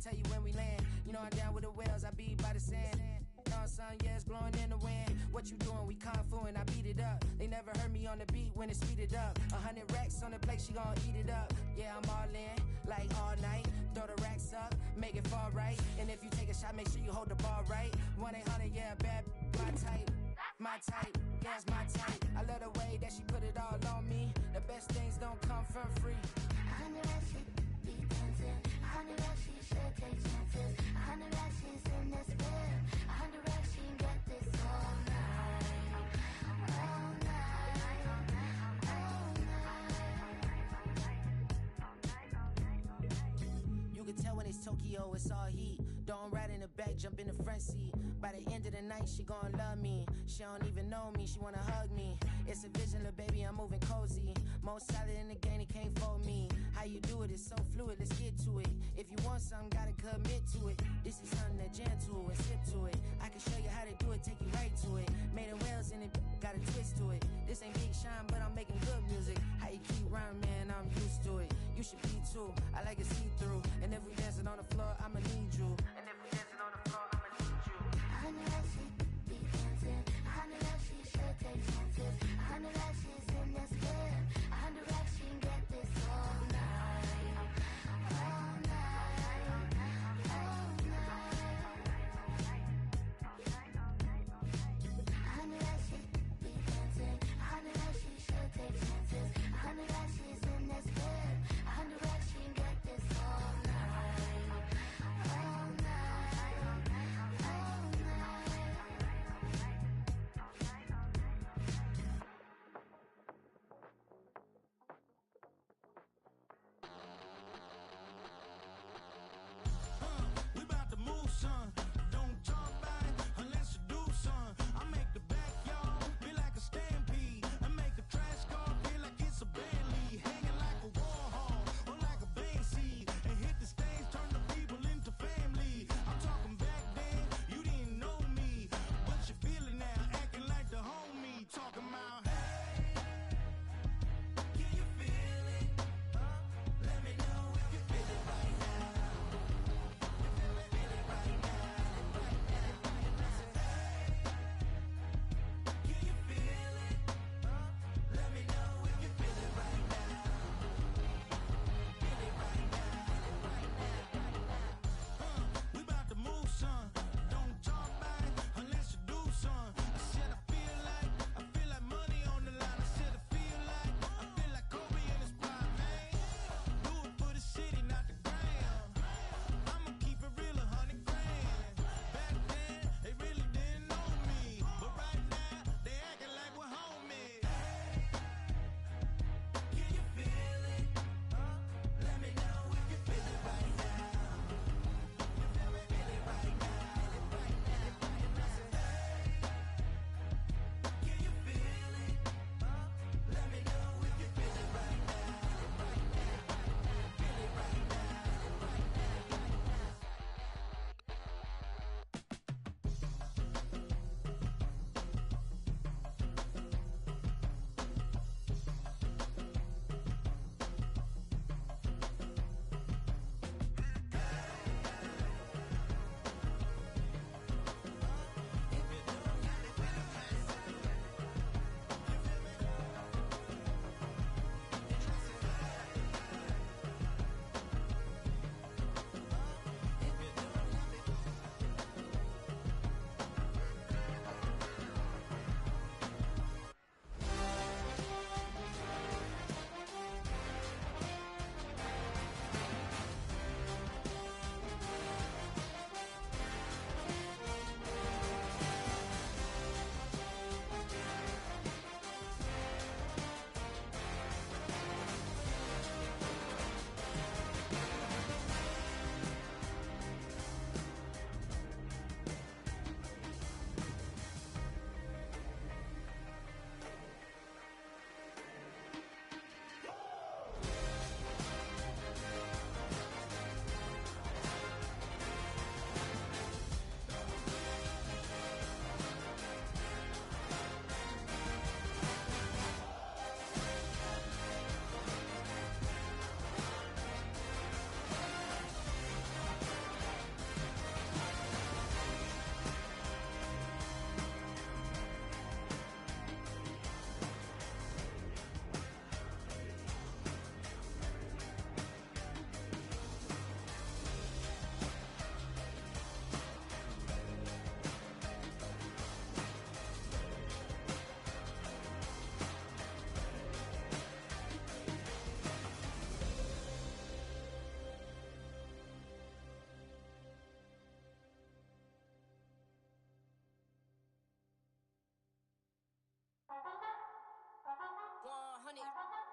tell you when we land. You know I'm down with the whales, I be by the sand. No, son, yeah, it's blowing in the wind. What you doing? We kung fu and I beat it up. They never heard me on the beat when it's speeded up. 100 racks on the plate, she gon' eat it up. Yeah, I'm all in, like all night. Throw the racks up, make it fall right. And if you take a shot, make sure you hold the ball right. 1-800, yeah, bad, my type. My type, yeah, it's my type. I love the way that she put it all on me. The best things don't come for free. 100 racks, she be dancing. 100 racks, she should take chances. 100 racks, she's in this bed. 100 racks, she can get this all night. All night. All night. You can tell when it's Tokyo, it's all heat. Don't ride in the back, jump in the front seat. By the end of the night, she gon' love me. She don't even know me, she wanna hug me. It's a vision, little baby, I'm moving cozy. Most solid in the game, it can't fold me. How you do it, it's so fluid, let's get to it. If you want something, gotta commit to it. This is something that jam to and sip to it. I can show you how to do it, take you right to it. Made of whales in it, got a twist to it. This ain't Big Shine, but I'm making good music. How you keep rhyming, man, I'm used to it. You should be too, I like it see-through. And if we dancing on the floor, I'ma need you. And if we dancing on the floor, I'ma need you. 100 racks, she be dancing. 100 racks, she should take chances. 100 racks, she's in this bed. 100 racks, she can get this all night. All night. All night. 100 racks, she be dancing. 100 racks, she should take chances. 100 racks, she's in this bed. 100 racks, she can get this all night. All night. All night.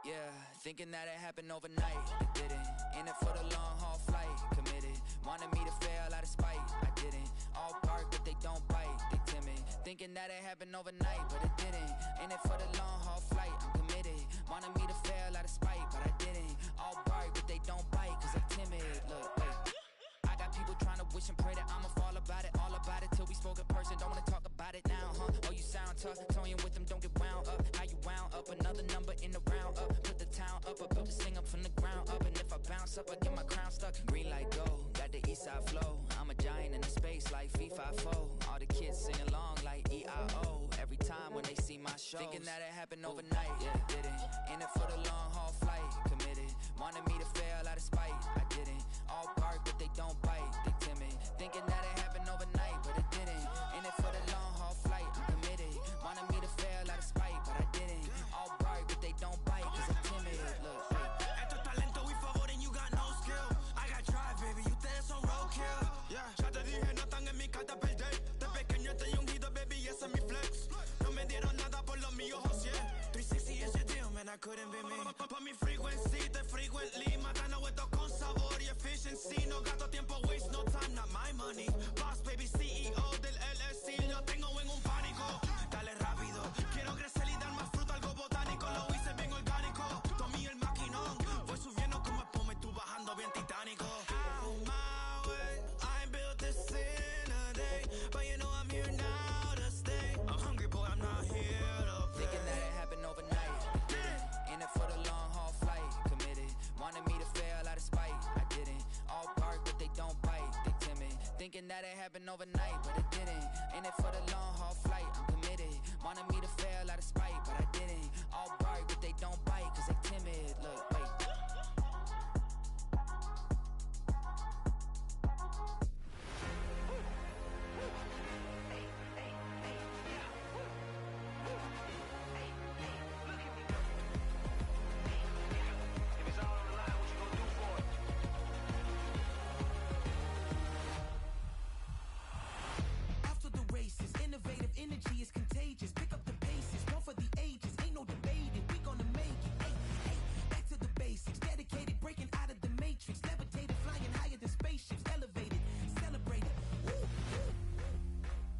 Yeah, thinking that it happened overnight, it didn't. In it for the long haul flight, committed. Wanted me to fail out of spite, I didn't. All bark but they don't bite, they timid. Thinking that it happened overnight, but it didn't. In it for the long haul flight, I'm committed. Wanted me to fail out of spite, but I didn't. All bark but they don't bite, cause I'm timid. Look, wait. I got people trying to wish and pray that I'ma fall about it. All about it till we spoke in person, don't wanna talk about it now, huh? Oh, you sound tough, toying with them, don't get wound up. How you wound up, another number in the round up. Put the town up, I built this thing up from the ground up. And if I bounce up, I get my crown stuck. Green light go, got the east side flow. I'm a giant in the space like FIFA4. All the kids sing along like EIO. Every time when they see my shows, thinking that it happened overnight, yeah, didn't. In it for the long haul flight, committed. Wanted me to fail out of spite, I didn't. All bark but they don't bite, they timid. Thinking that it happened overnight, but it didn't. In it for the long haul flight, I'm committed. Wanted me to fail out of spite, but I didn't. All bark but they don't bite, cause I'm timid. Look, Esto es talento y favor and you got no skill. I got drive, baby, ustedes son roadkill. Yeah, ya te dije, no están en mi carta perder. De pequeño estoy ungido, baby, ese es mi flex. No me dieron nada por lo mío, José. 360 is your deal, man, I couldn't be me. Pa' mi frequency, te frequently. Matando esto con sabor y efficiency. No gasto tiempo, waste no time, not my money. Boss, baby, CEO del LLC. Lo tengo en un pánico. Dale rápido, quiero crecer y dar más fruto, algo botánico. Lo hice bien orgánico. Tomé el maquinón. Voy subiendo como espuma y tú bajando bien titánico. Out my way, I ain't built this in a day. But you know I'm here now to stay. I'm hungry, boy, I'm not here to play. thinking that it happened overnight, it didn't. In it for the long haul flight, committed. Wanted me to fail out of spite, I didn't. All bark but they don't bite, they timid. Thinking that it happened overnight, but it didn't. In it for the long haul flight, I'm committed. Wanted me to fail out of spite, but I didn't. All bark but they don't bite, cause they timid. Look, wait. After the races, innovative energy is contagious. Pick up the paces, one for the ages. Ain't no debating, we gonna make it. Hey, hey, back to the basics. Dedicated, breaking out of the matrix. Levitated, flying higher than spaceships. Elevated, celebrated. Woo, woo.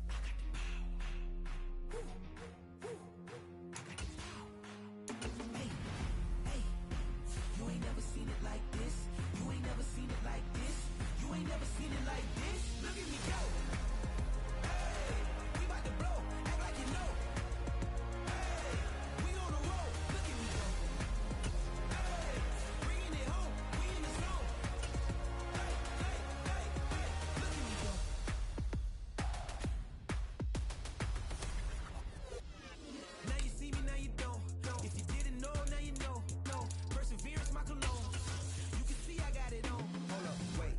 I got the power. Woo, woo. I got the power. Hey, hey, you ain't never seen it like this. You ain't never seen it like this. You ain't never seen it like this. Look at me go. We bout to blow, act like you know. Hey, we on the road, look at me go. Hey, bringing it home, we in the zone. Hey, hey, hey, hey, look at me go. Now you see me, now you don't. If you didn't know, now you know. No, perseverance, my cologne. You can see I got it on. Hold up, wait,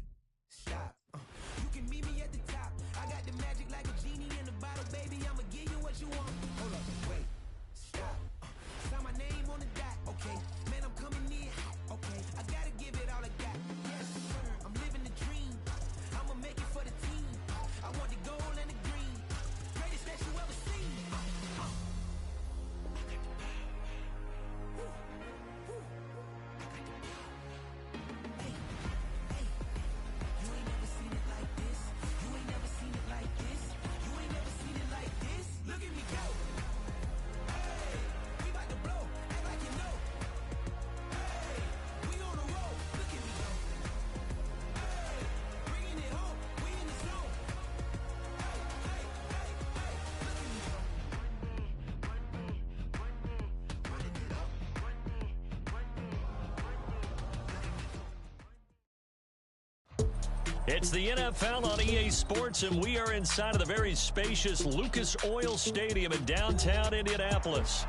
stop. You can meet me at the top. I got the magic like a genie in a bottle, baby. I'ma give you what you want. Hold up, wait, stop. Sign my name on the dot, okay. Man, I'm coming in hot, okay. I gotta give it all I got. Yes, sir, I'm living the dream. I'ma make it for the team. I want the gold and the green. Greatest that you ever seen. I got the power. Woo, woo. I got the power. Hey, hey. You ain't never seen it like this. You ain't never seen it like this. You ain't never seen it like this. Look at me go. Hey, we bout to blow, act like you know. Hey, we on the road. Look at me go. Hey, bringing it home. We in the zone. Hey, hey, hey, hey. Look at me go. Running it up. It's the NFL on EA Sports, and we are inside of the very spacious Lucas Oil Stadium in downtown Indianapolis.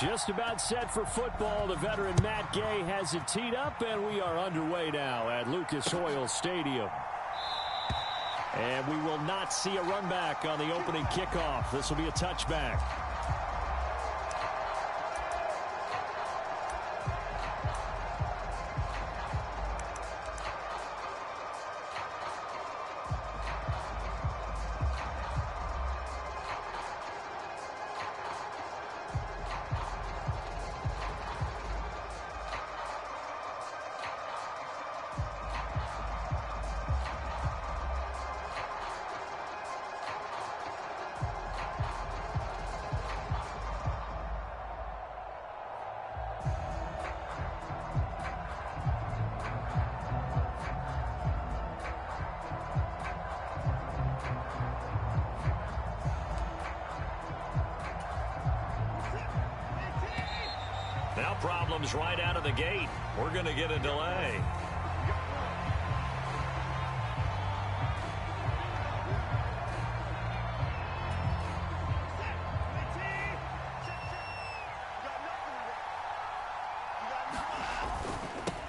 Just about set for football. The veteran Matt Gay has it teed up, and we are underway now at Lucas Oil Stadium. And we will not see a run back on the opening kickoff. This will be a touchback. Now problems right out of the gate. We're going to get a delay.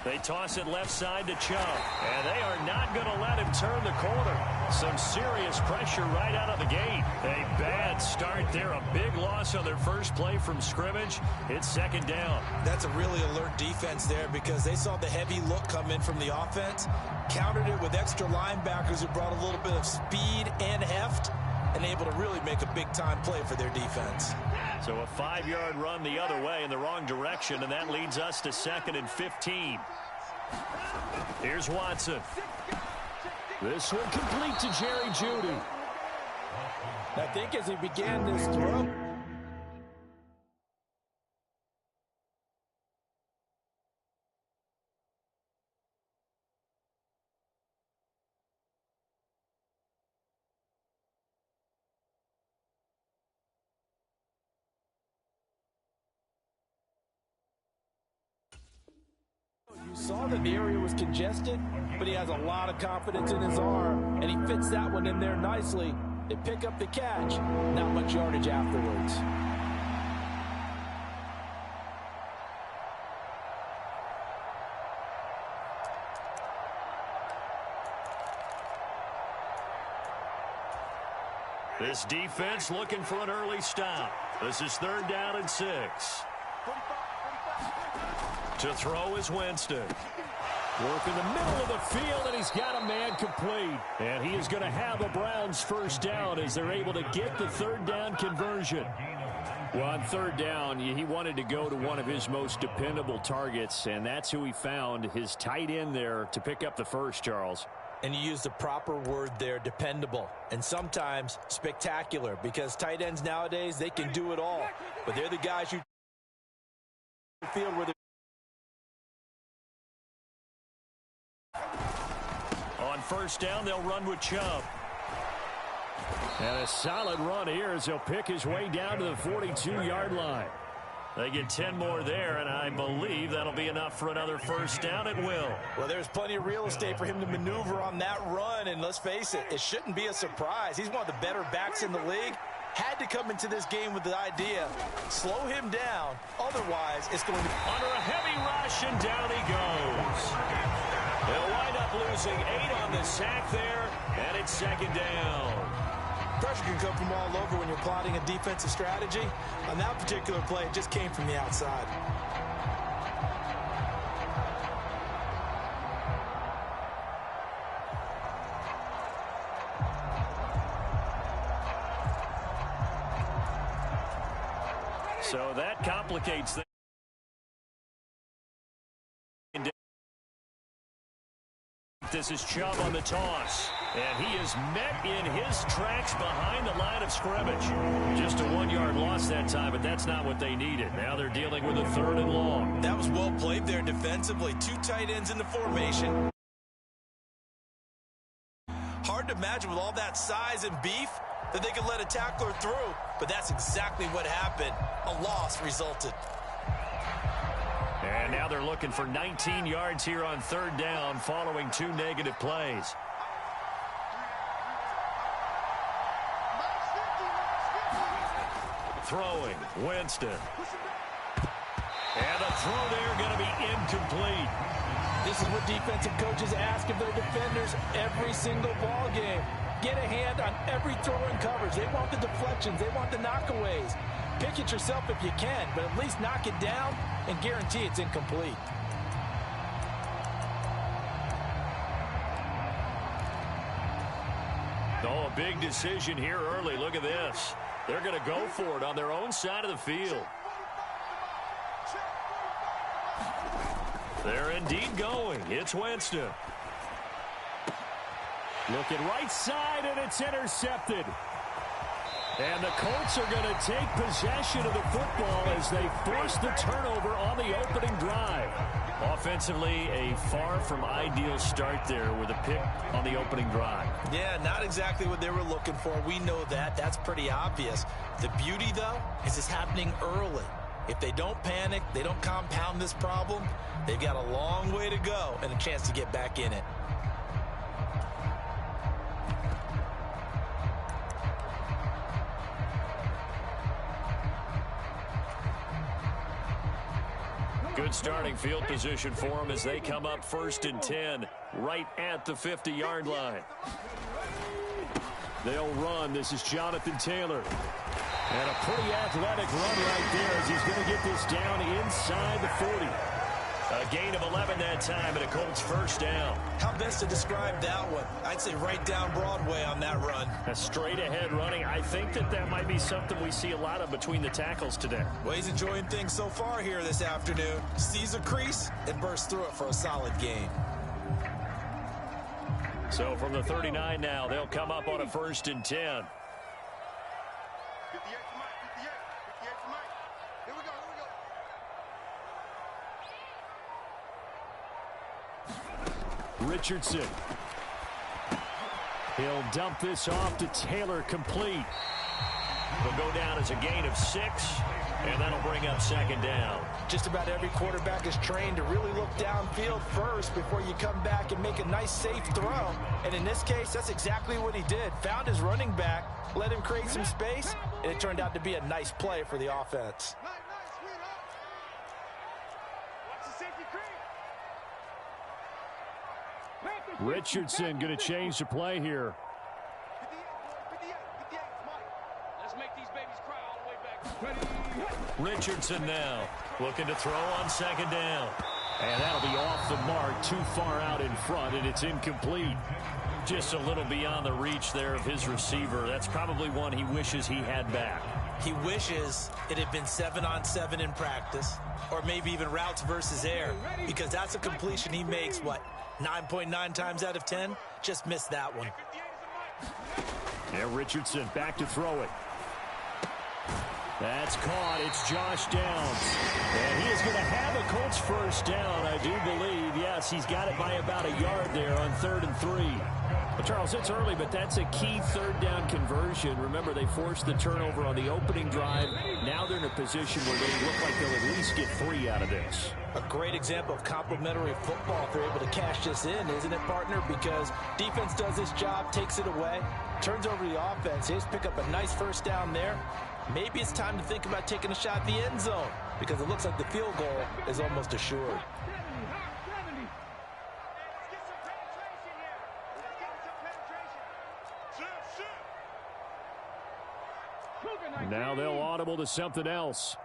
They toss it left side to Chubb, and they are not going to let him turn the corner. Some serious pressure right out of the gate. A bad start there. A big loss on their first play from scrimmage. It's second down. That's a really alert defense there because they saw the heavy look come in from the offense, countered it with extra linebackers who brought a little bit of speed and heft, and able to really make a big-time play for their defense. So a 5-yard run the other way in the wrong direction, and that leads us to 2nd and 15. Here's Watson. This one complete to Jerry Jeudy. I think as he began this throw, you saw that the area was congested, but he has a lot of confidence in his arm, and he fits that one in there nicely. They pick up the catch, not much yardage afterwards. This defense looking for an early stop. This is 3rd down and 6. To throw is Winston. Work in the middle of the field, and he's got a man complete. And he is going to have a Browns first down as they're able to get the 3rd down conversion. Well, on 3rd down, he wanted to go to one of his most dependable targets, and that's who he found, his tight end there, to pick up the first, Charles. And you used the proper word there, dependable, and sometimes spectacular, because tight ends nowadays, they can do it all. But they're the guys who field where on 1st down, they'll run with Chubb. And a solid run here as he'll pick his way down to the 42-yard line. They get 10 more there, and I believe that'll be enough for another first down. It will. Well, there's plenty of real estate for him to maneuver on that run, and let's face it, it shouldn't be a surprise. He's one of the better backs in the league. Had to come into this game with the idea, slow him down, otherwise it's going to be under a heavy rush, and down he goes. They'll wind up losing 8 on the sack there, and it's 2nd down. Pressure can come from all over when you're plotting a defensive strategy. On that particular play, it just came from the outside. So that complicates things. This is Chubb on the toss, and he is met in his tracks behind the line of scrimmage. Just a 1-yard loss that time, but that's not what they needed. Now they're dealing with a 3rd and long. That was well played there defensively. 2 tight ends in the formation. Hard to imagine with all that size and beef that they could let a tackler through, but that's exactly what happened. A loss resulted. And now they're looking for 19 yards here on 3rd down following 2 negative plays. Throwing, Winston. throw there going to be incomplete. This is what defensive coaches ask of their defenders every single ball game. Get a hand on every throw and coverage. They want the deflections. They want the knockaways. Pick it yourself if you can, but at least knock it down and guarantee it's incomplete. Oh, a big decision here early. Look at this. They're going to go for it on their own side of the field. They're indeed going. It's Winston. Looking right side, and it's intercepted. And the Colts are going to take possession of the football as they force the turnover on the opening drive. Offensively, a far from ideal start there with a pick on the opening drive. Yeah, not exactly what they were looking for. We know that. That's pretty obvious. The beauty, though, is it's happening early. If they don't panic, they don't compound this problem, they've got a long way to go and a chance to get back in it. Good starting field position for them as they come up 1st and 10 right at the 50-yard line. They'll run. This is Jonathan Taylor. And a pretty athletic run right there as he's going to get this down inside the 40. A gain of 11 that time and a Colts first down. How best to describe that one? I'd say right down Broadway on that run. A straight ahead running. I think that might be something we see a lot of between the tackles today. Well, he's enjoying things so far here this afternoon. Sees a crease and bursts through it for a solid gain. So from the 39 now, they'll come up on a 1st and 10. Richardson. He'll dump this off to Taylor, complete. Will go down as a gain of 6, and that'll bring up 2nd down. Just about every quarterback is trained to really look downfield first before you come back and make a nice, safe throw. And in this case, that's exactly what he did. Found his running back, let him create some space, and it turned out to be a nice play for the offense. Richardson going to change the play here. Let's make these babies cry all the way back. Richardson now looking to throw on 2nd down. And that'll be off the mark, too far out in front, and it's incomplete. Just a little beyond the reach there of his receiver. That's probably one he wishes he had back. He wishes it had been 7-on-7 in practice, or maybe even routes versus air, because that's a completion he makes, 9.9 times out of 10? Just missed that one. Yeah, Richardson back to throw it. That's caught. It's Josh Downs. And he is going to have a Colts first down, I do believe. Yes, he's got it by about a yard there on 3rd and 3. Well, Charles, it's early, but that's a key 3rd down conversion. Remember, they forced the turnover on the opening drive. Now they're in a position where they look like they'll at least get 3 out of this. A great example of complementary football if they're able to cash this in, isn't it, partner? Because defense does this job, takes it away, turns over the offense. They just pick up a nice first down there. Maybe it's time to think about taking a shot at the end zone because it looks like the field goal is almost assured. Now they'll audible to something else.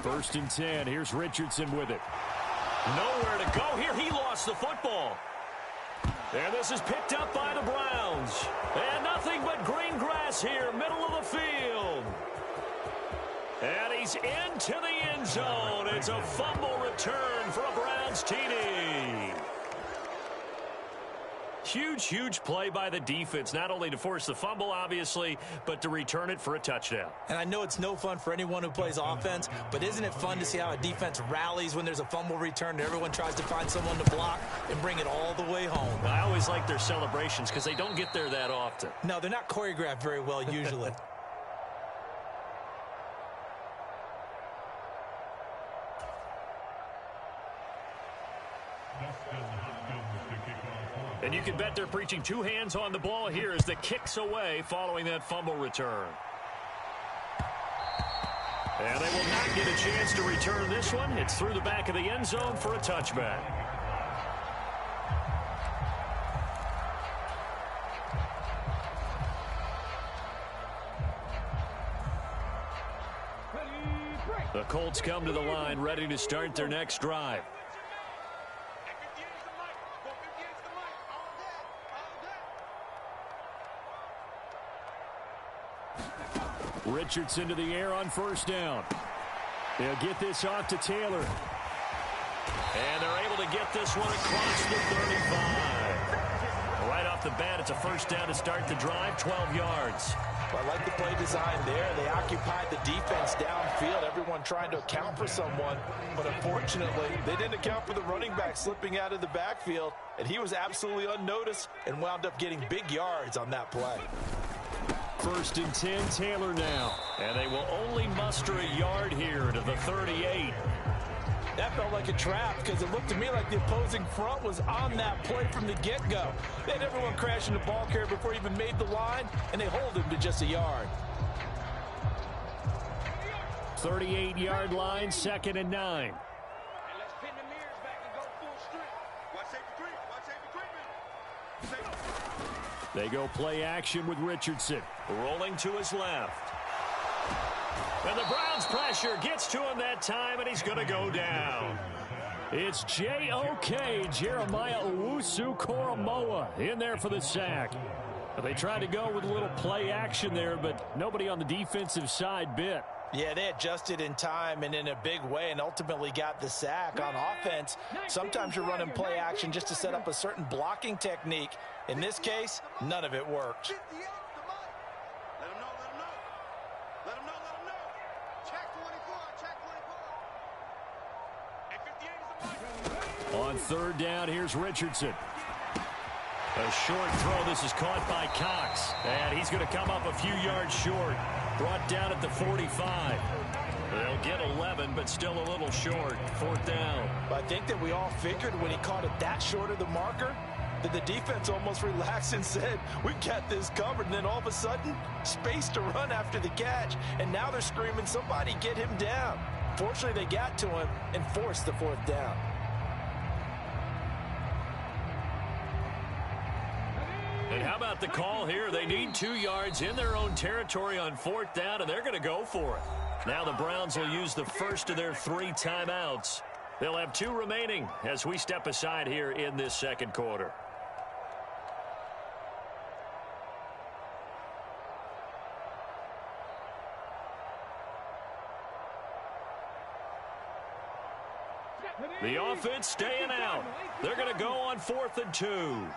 First and 10. Here's Richardson with it. Nowhere to go here. He lost the football. And this is picked up by the Browns. And nothing but green grass here, middle of the field. And he's into the end zone. It's a fumble return for a Browns TD. Huge, huge play by the defense, not only to force the fumble, obviously, but to return it for a touchdown. And I know it's no fun for anyone who plays offense, but isn't it fun to see how a defense rallies when there's a fumble return and everyone tries to find someone to block and bring it all the way home? I always like their celebrations because they don't get there that often. No, they're not choreographed very well usually. And you can bet they're preaching 2 hands on the ball here as the kick's away following that fumble return. And they will not get a chance to return this one. It's through the back of the end zone for a touchback. The Colts come to the line, ready to start their next drive. Richardson to the air on first down. They'll get this off to Taylor. And they're able to get this one across the 35. Right off the bat, it's a first down to start the drive, 12 yards. I like the play design there. They occupied the defense downfield, everyone trying to account for someone. But unfortunately, they didn't account for the running back slipping out of the backfield, and he was absolutely unnoticed and wound up getting big yards on that play. First and 10, Taylor now. And they will only muster a yard here to the 38. That felt like a trap because it looked to me like the opposing front was on that play from the get-go. They had everyone crashing the ball carrier before he even made the line, and they hold him to just a yard. 38-yard line, 2nd and 9. And let's pin the mirrors back and go full strength. Watch safety creep. Watch safety creep. They go play action with Richardson. Rolling to his left. And the Browns pressure gets to him that time, and he's going to go down. It's J.O.K. Jeremiah Owusu-Koramoah in there for the sack. They tried to go with a little play action there, but nobody on the defensive side bit. Yeah, they adjusted in time and in a big way and ultimately got the sack. On offense, sometimes you're running play action just to set up a certain blocking technique. In this case, none of it worked. On third down, here's Richardson. A short throw. This is caught by Cox. And he's going to come up a few yards short. Brought down at the 45. They'll get 11, but still a little short. 4th down. I think that we all figured when he caught it that short of the marker, that the defense almost relaxed and said, we've got this covered. And then all of a sudden, space to run after the catch. And now they're screaming, somebody get him down. Fortunately, they got to him and forced the 4th down. And how about the call here? They need 2 yards in their own territory on 4th down, and they're going to go for it. Now the Browns will use the first of their 3 timeouts. They'll have 2 remaining as we step aside here in this second quarter. The offense staying out. They're going to go on 4th and 2.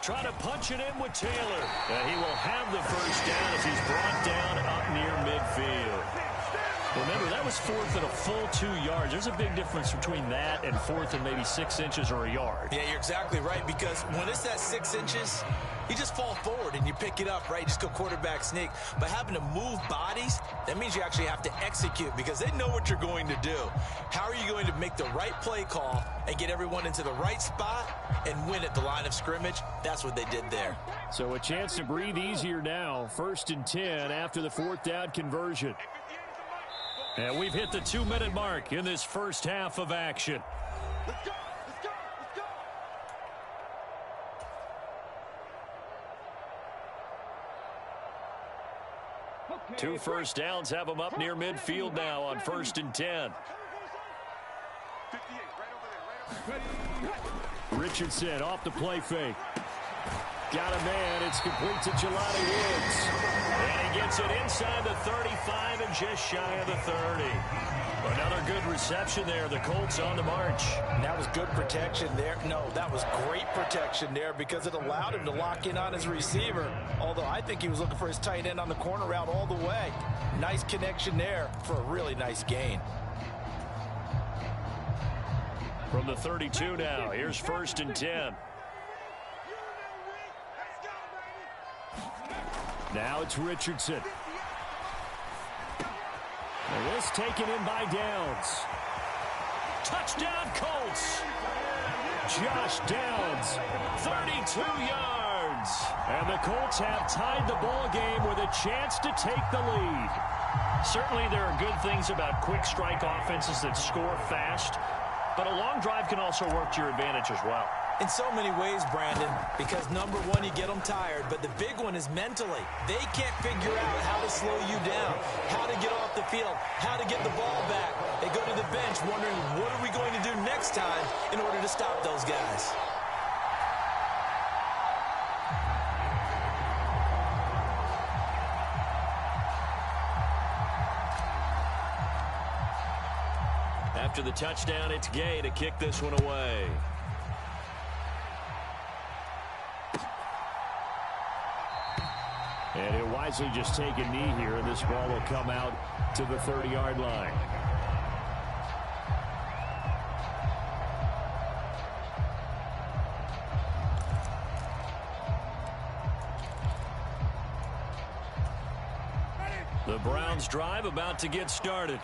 Try to punch it in with Taylor. And he will have the first down as he's brought down up near midfield. Remember, that was 4th and a full 2 yards. There's a big difference between that and 4th and maybe 6 inches or a yard. Yeah, you're exactly right, because when it's that 6 inches, you just fall forward and you pick it up, right? Just go quarterback sneak. But having to move bodies, that means you actually have to execute because they know what you're going to do. How are you going to make the right play call and get everyone into the right spot and win at the line of scrimmage? That's what they did there. So a chance to breathe easier now. 1st and 10 after the 4th down conversion. And we've hit the 2-minute mark in this first half of action. Let's go. Let's go. Let's go. 2 first downs have them up near midfield now on 1st and 10. 58, right over there. Richardson off the play fake. Got a man. It's complete to Jelani Woods. And he gets it inside the 35 and just shy of the 30. Another good reception there. The Colts on the march. And that was good protection there. No, that was great protection there because it allowed him to lock in on his receiver. Although I think he was looking for his tight end on the corner route all the way. Nice connection there for a really nice gain. From the 32 now, here's 1st and 10. Now it's Richardson. And this taken in by Downs. Touchdown Colts. Josh Downs, 32 yards. ends. And the Colts have tied the ball game with a chance to take the lead. Certainly there are good things about quick strike offenses that score fast, but a long drive can also work to your advantage as well. In so many ways, Brandon, because number one, you get them tired, but the big one is mentally. They can't figure out how to slow you down, how to get off the field, how to get the ball back. They go to the bench wondering, what are we going to do next time in order to stop those guys? After the touchdown, it's Gay to kick this one away. And he'll wisely just take a knee here, and this ball will come out to the 30-yard line. The Browns drive about to get started.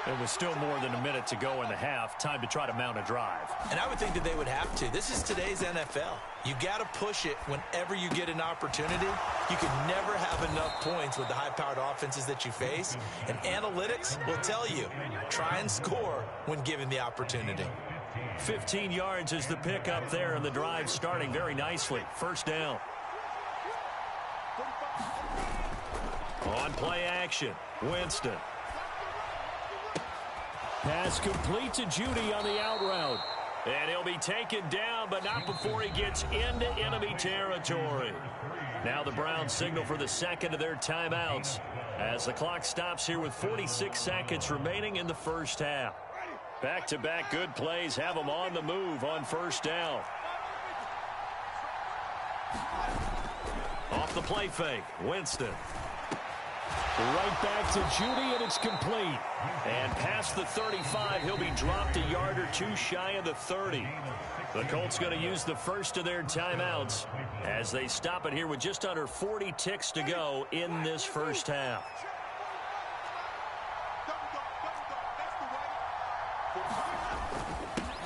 And with still more than a minute to go in the half, time to try to mount a drive. And I would think that they would have to. This is today's NFL. You got to push it whenever you get an opportunity. You can never have enough points with the high-powered offenses that you face. And analytics will tell you, try and score when given the opportunity. 15 yards is the pickup there, and the drive starting very nicely. First down. On play action, Winston. Pass complete to Judy on the out route. And he'll be taken down, but not before he gets into enemy territory. Now the Browns signal for the second of their timeouts as the clock stops here with 46 seconds remaining in the first half. Back-to-back good plays have them on the move on first down. Off the play fake, Winston. Right back to Judy, and it's complete. And past the 35, he'll be dropped a yard or two shy of the 30. The Colts going to use the first of their timeouts as they stop it here with just under 40 ticks to go in this first half.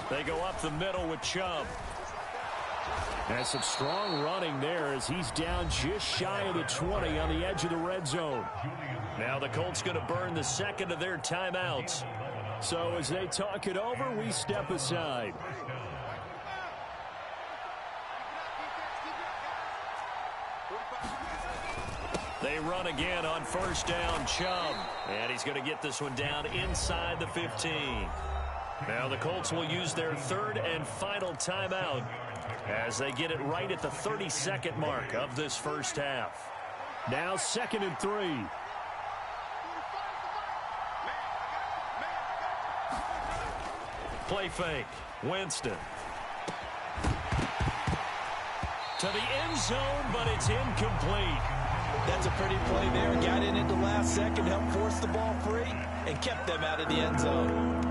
They go up the middle with Chubb. And some strong running there as he's down just shy of the 20 on the edge of the red zone. Now the Colts going to burn the second of their timeouts. So as they talk it over, we step aside. They run again on first down, Chubb. And he's going to get this one down inside the 15. Now the Colts will use their third and final timeout as they get it right at the 32nd mark of this first half. Now 2nd and 3. Play fake. Winston. To the end zone, but it's incomplete. That's a pretty play there. Got in at the last second, helped force the ball free, and kept them out of the end zone.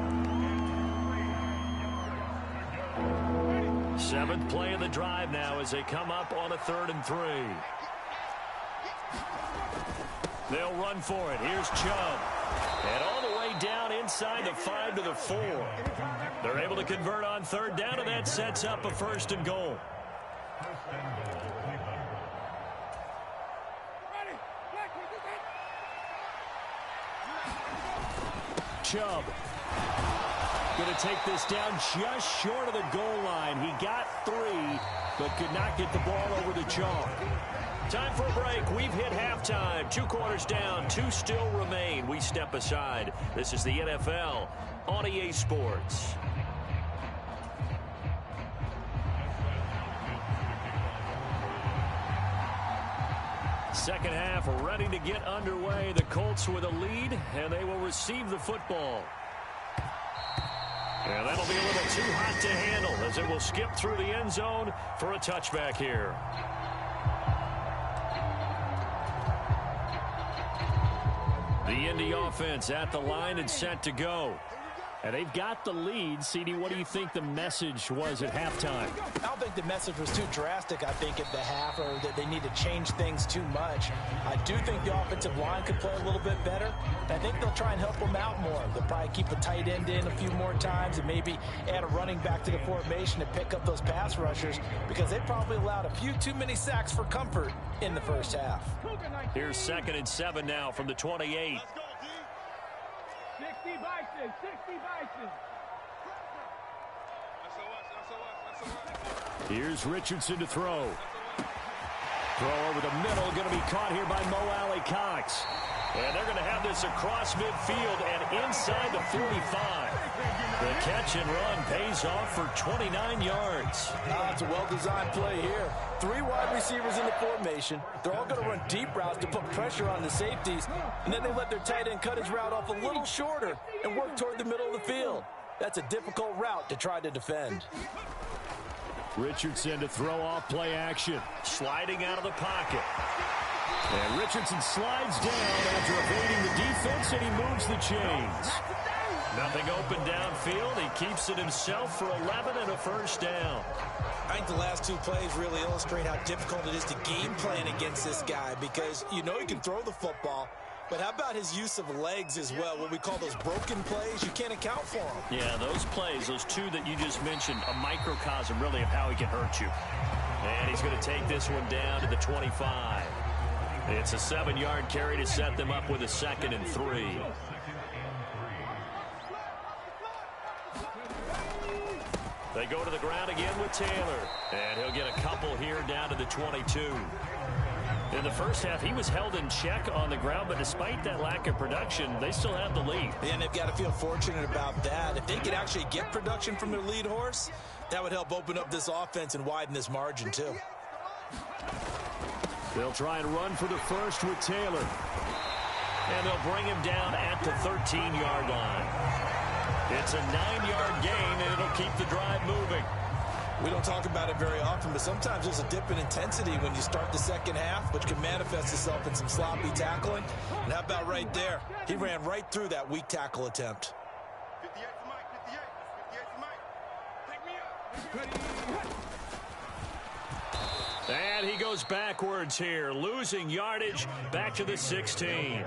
7th play of the drive now as they come up on a 3rd and 3. They'll run for it. Here's Chubb. And all the way down inside the 5 to the 4. They're able to convert on 3rd down, and that sets up a 1st and goal. Chubb. Going to take this down just short of the goal line. He got 3, but could not get the ball over the chalk. Time for a break. We've hit halftime. 2 quarters down. 2 still remain. We step aside. This is the NFL on EA Sports. Second half ready to get underway. The Colts with a lead, and they will receive the football. And that'll be a little too hot to handle as it will skip through the end zone for a touchback here. The Indy offense at the line and set to go. And they've got the lead. CD, what do you think the message was at halftime? I don't think the message was too drastic, I think, at the half, or that they need to change things too much. I do think the offensive line could play a little bit better. I think they'll try and help them out more. They'll probably keep a tight end in a few more times and maybe add a running back to the formation and pick up those pass rushers, because they probably allowed a few too many sacks for comfort in the first half. Here's 2nd and 7 now from the 28. 60 Bison, 60 Bison. Here's Richardson to throw. Throw over the middle, going to be caught here by Mo Alley Cox. And they're going to have this across midfield and inside the 45. The catch and run pays off for 29 yards. It's a well-designed play here. 3 wide receivers in the formation. They're all going to run deep routes to put pressure on the safeties. And then they let their tight end cut his route off a little shorter and work toward the middle of the field. That's a difficult route to try to defend. Richardson to throw off play action. Sliding out of the pocket. And Richardson slides down after evading the defense, and he moves the chains. Nothing open downfield. He keeps it himself for 11 and a first down. I think the last 2 plays really illustrate how difficult it is to game plan against this guy, because you know he can throw the football, but how about his use of legs as well? What we call those broken plays, you can't account for them. Yeah, those plays, those 2 that you just mentioned, a microcosm really of how he can hurt you. And he's going to take this one down to the 25. It's a 7-yard carry to set them up with a 2nd and 3. They go to the ground again with Taylor. And he'll get a couple here down to the 22. In the first half, he was held in check on the ground, but despite that lack of production, they still have the lead. And they've got to feel fortunate about that. If they could actually get production from their lead horse, that would help open up this offense and widen this margin too. They'll try and run for the first with Taylor. And they'll bring him down at the 13-yard line. It's a 9-yard gain, and it'll keep the drive moving. We don't talk about it very often, but sometimes there's a dip in intensity when you start the second half, which can manifest itself in some sloppy tackling. And how about right there? He ran right through that weak tackle attempt. 58 to Mike, 58 to Mike. Take me up. And he goes backwards here, losing yardage back to the 16.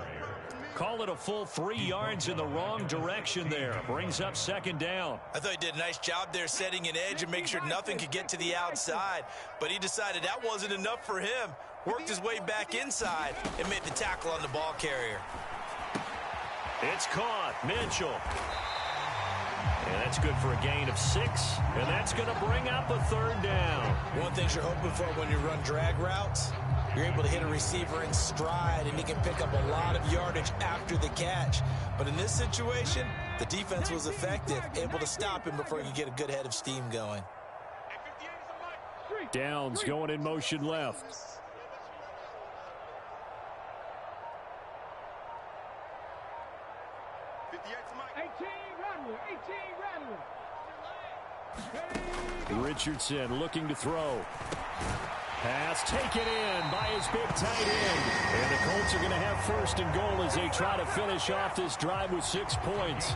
Call it a full 3 yards in the wrong direction there. Brings up 2nd down. I thought he did a nice job there setting an edge and make sure nothing could get to the outside. But he decided that wasn't enough for him. Worked his way back inside and made the tackle on the ball carrier. It's caught. Mitchell. And that's good for a gain of 6. And that's going to bring up a 3rd down. One thing you're hoping for when you run drag routes, you're able to hit a receiver in stride, and he can pick up a lot of yardage after the catch. But in this situation, the defense was effective, able to stop him before he could get a good head of steam going. Downs going in motion left. Richardson looking to throw. Pass taken in by his big tight end. And the Colts are going to have 1st and goal as they try to finish off this drive with 6 points.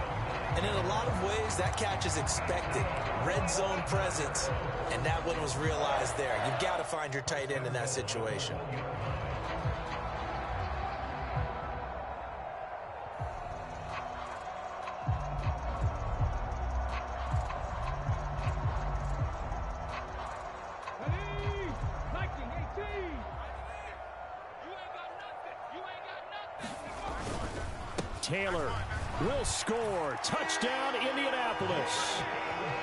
And in a lot of ways, that catch is expected. Red zone presence, and that one was realized there. You've got to find your tight end in that situation. Taylor will score. Touchdown, Indianapolis.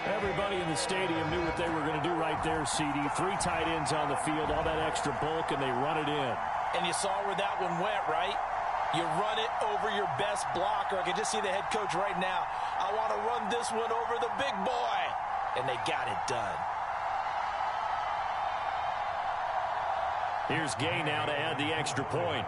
Everybody in the stadium knew what they were going to do right there, CD. 3 tight ends on the field, all that extra bulk, and they run it in. And you saw where that one went, right? You run it over your best blocker. I can just see the head coach right now. I want to run this one over the big boy. And they got it done. Here's Gay now to add the extra point.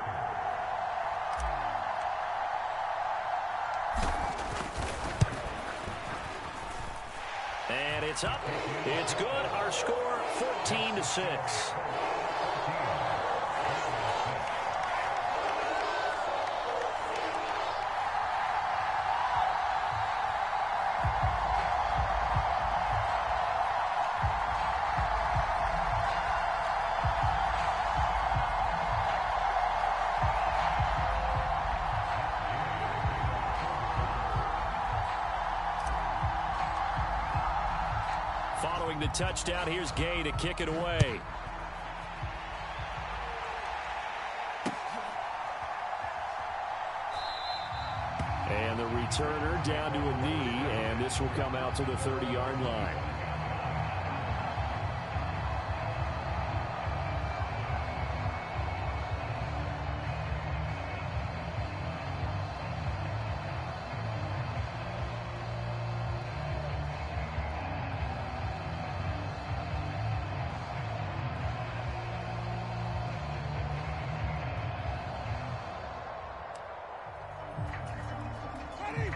And it's up. It's good. Our score, 14-6. Following the touchdown, here's Gay to kick it away. And the returner down to a knee, and this will come out to the 30-yard line.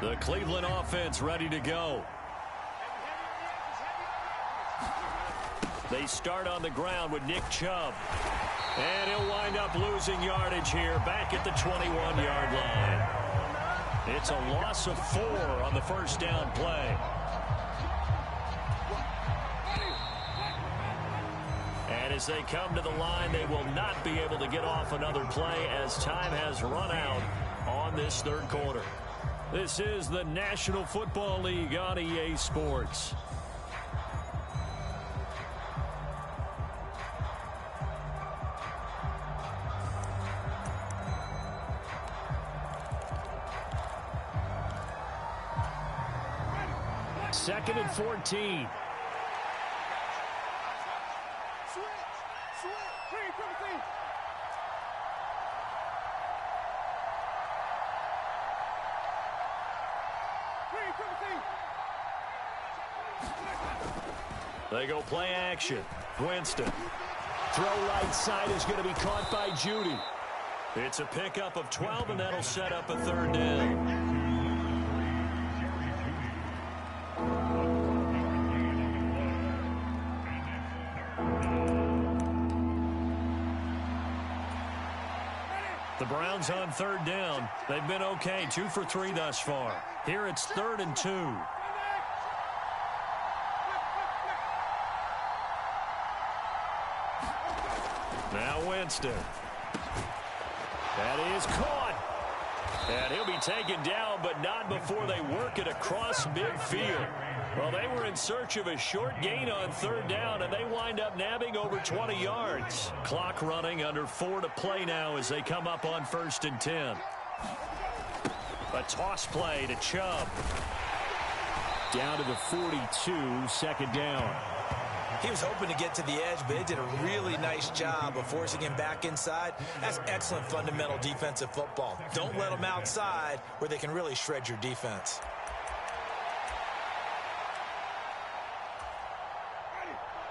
The Cleveland offense ready to go. They start on the ground with Nick Chubb. And he'll wind up losing yardage here back at the 21-yard line. It's a loss of 4 on the first down play. And as they come to the line, they will not be able to get off another play as time has run out on this third quarter. This is the National Football League on EA Sports. Second and 14. They go play action. Winston. Throw right side is going to be caught by Judy. It's a pickup of 12, and that'll set up a third down. The Browns on third down. They've been okay, 2 for 3 thus far. Here it's 3rd and 2. Now Winston. That is caught. And he'll be taken down, but not before they work it across midfield. Well, they were in search of a short gain on third down, and they wind up nabbing over 20 yards. Clock running, under 4 to play now as they come up on 1st and 10. A toss play to Chubb. Down to the 42, 2nd down. He was hoping to get to the edge, but it did a really nice job of forcing him back inside. That's excellent fundamental defensive football. Don't let them outside where they can really shred your defense.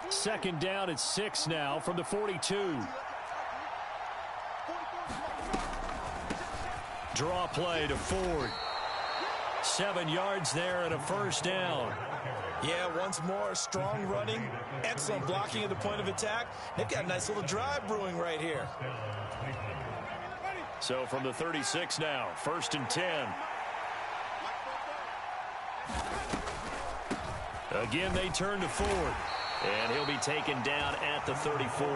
Second down at 6 now from the 42. Draw play to Ford. 7 yards there and a first down. Yeah, once more, strong running, excellent blocking at the point of attack. They've got a nice little drive brewing right here. So from the 36 now, 1st and 10. Again, they turn to Ford. And he'll be taken down at the 34.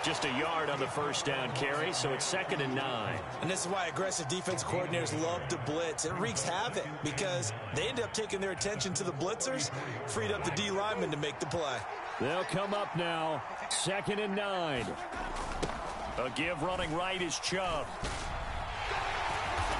Just a yard on the first down carry, so it's 2nd and 9. And this is why aggressive defense coordinators love to blitz. It wreaks havoc because they end up taking their attention to the blitzers, freed up the D linemen to make the play. They'll come up now, 2nd and 9. A give running right is Chubb.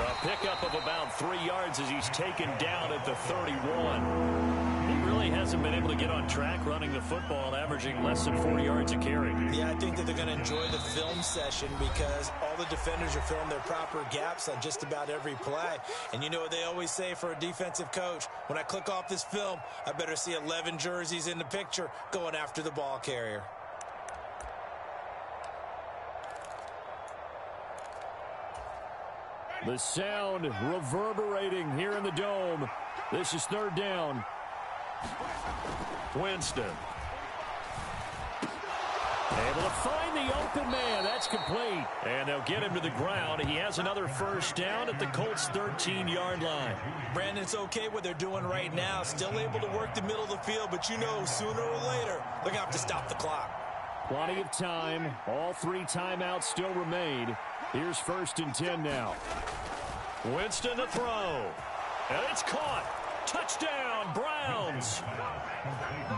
A pickup of about 3 yards as he's taken down at the 31. He really hasn't been able to get on track running the football, averaging less than 4 yards a carry. Yeah, I think that they're going to enjoy the film session because all the defenders are filling their proper gaps on just about every play. And you know what they always say for a defensive coach? When I click off this film, I better see 11 jerseys in the picture going after the ball carrier. The sound reverberating here in the dome. This is 3rd down. Winston. Able to find the open man. That's complete. And they'll get him to the ground. He has another first down at the Colts' 13-yard line. Brandon, it's okay what they're doing right now. Still able to work the middle of the field, but you know sooner or later they're going to have to stop the clock. Plenty of time. All 3 timeouts still remain. Here's 1st and 10 now. Winston to throw. And it's caught. Touchdown, Browns.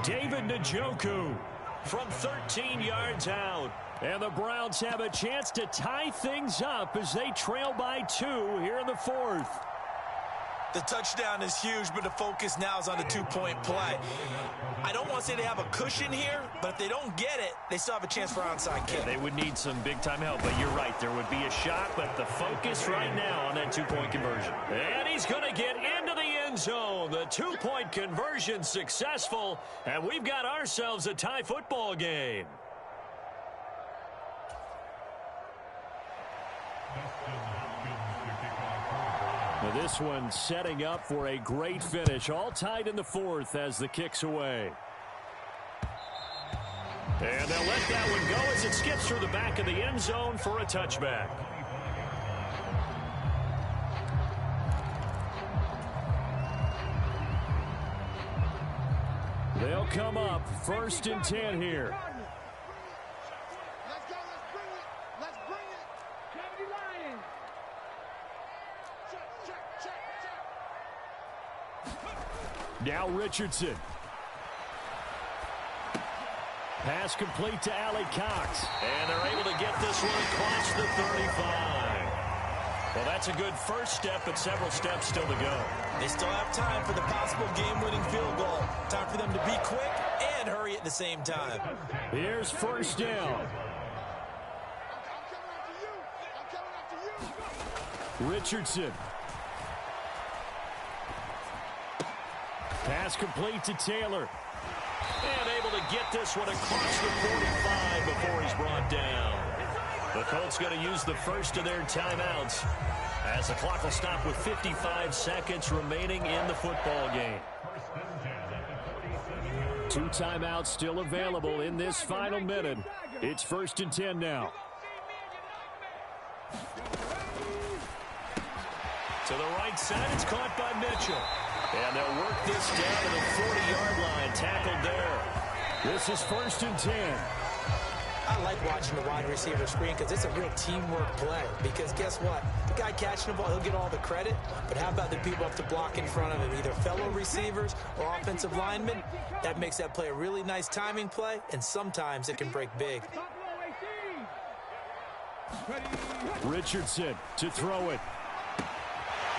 David Njoku from 13 yards out. And the Browns have a chance to tie things up as they trail by 2 here in the 4th. The touchdown is huge, but the focus now is on the two-point play. I don't want to say they have a cushion here, but if they don't get it, they still have a chance for onside kick. Yeah, they would need some big-time help, but you're right. There would be a shot, but the focus right now on that two-point conversion. And he's going to get into the end zone. The two-point conversion successful, and we've got ourselves a tie football game. Now this one setting up for a great finish. All tied in the 4th as the kick's away. And they'll let that one go as it skips through the back of the end zone for a touchback. They'll come up 1st and 10 here. Let's go, let's bring it. Let's bring it. Kennedy Lion. Check. Now Richardson. Pass complete to Allie Cox. And they're able to get this one across the 35. Well, that's a good first step, but several steps still to go. They still have time for the possible game-winning field goal. Time for them to be quick and hurry at the same time. Here's 1st down. I'm coming after you. Richardson. Pass complete to Taylor. And able to get this one across the 45 before he's brought down. The Colts going to use the first of their timeouts as the clock will stop with 55 seconds remaining in the football game. 2 timeouts still available in this final minute. It's 1st and 10 now. To the right side, it's caught by Mitchell. And they'll work this down to the 40-yard line. Tackled there. This is 1st and 10. I like watching the wide receiver screen because it's a real teamwork play. Because guess what? The guy catching the ball, he'll get all the credit. But how about the people up to block in front of him, either fellow receivers or offensive linemen? That makes that play a really nice timing play, and sometimes it can break big. Richardson to throw it.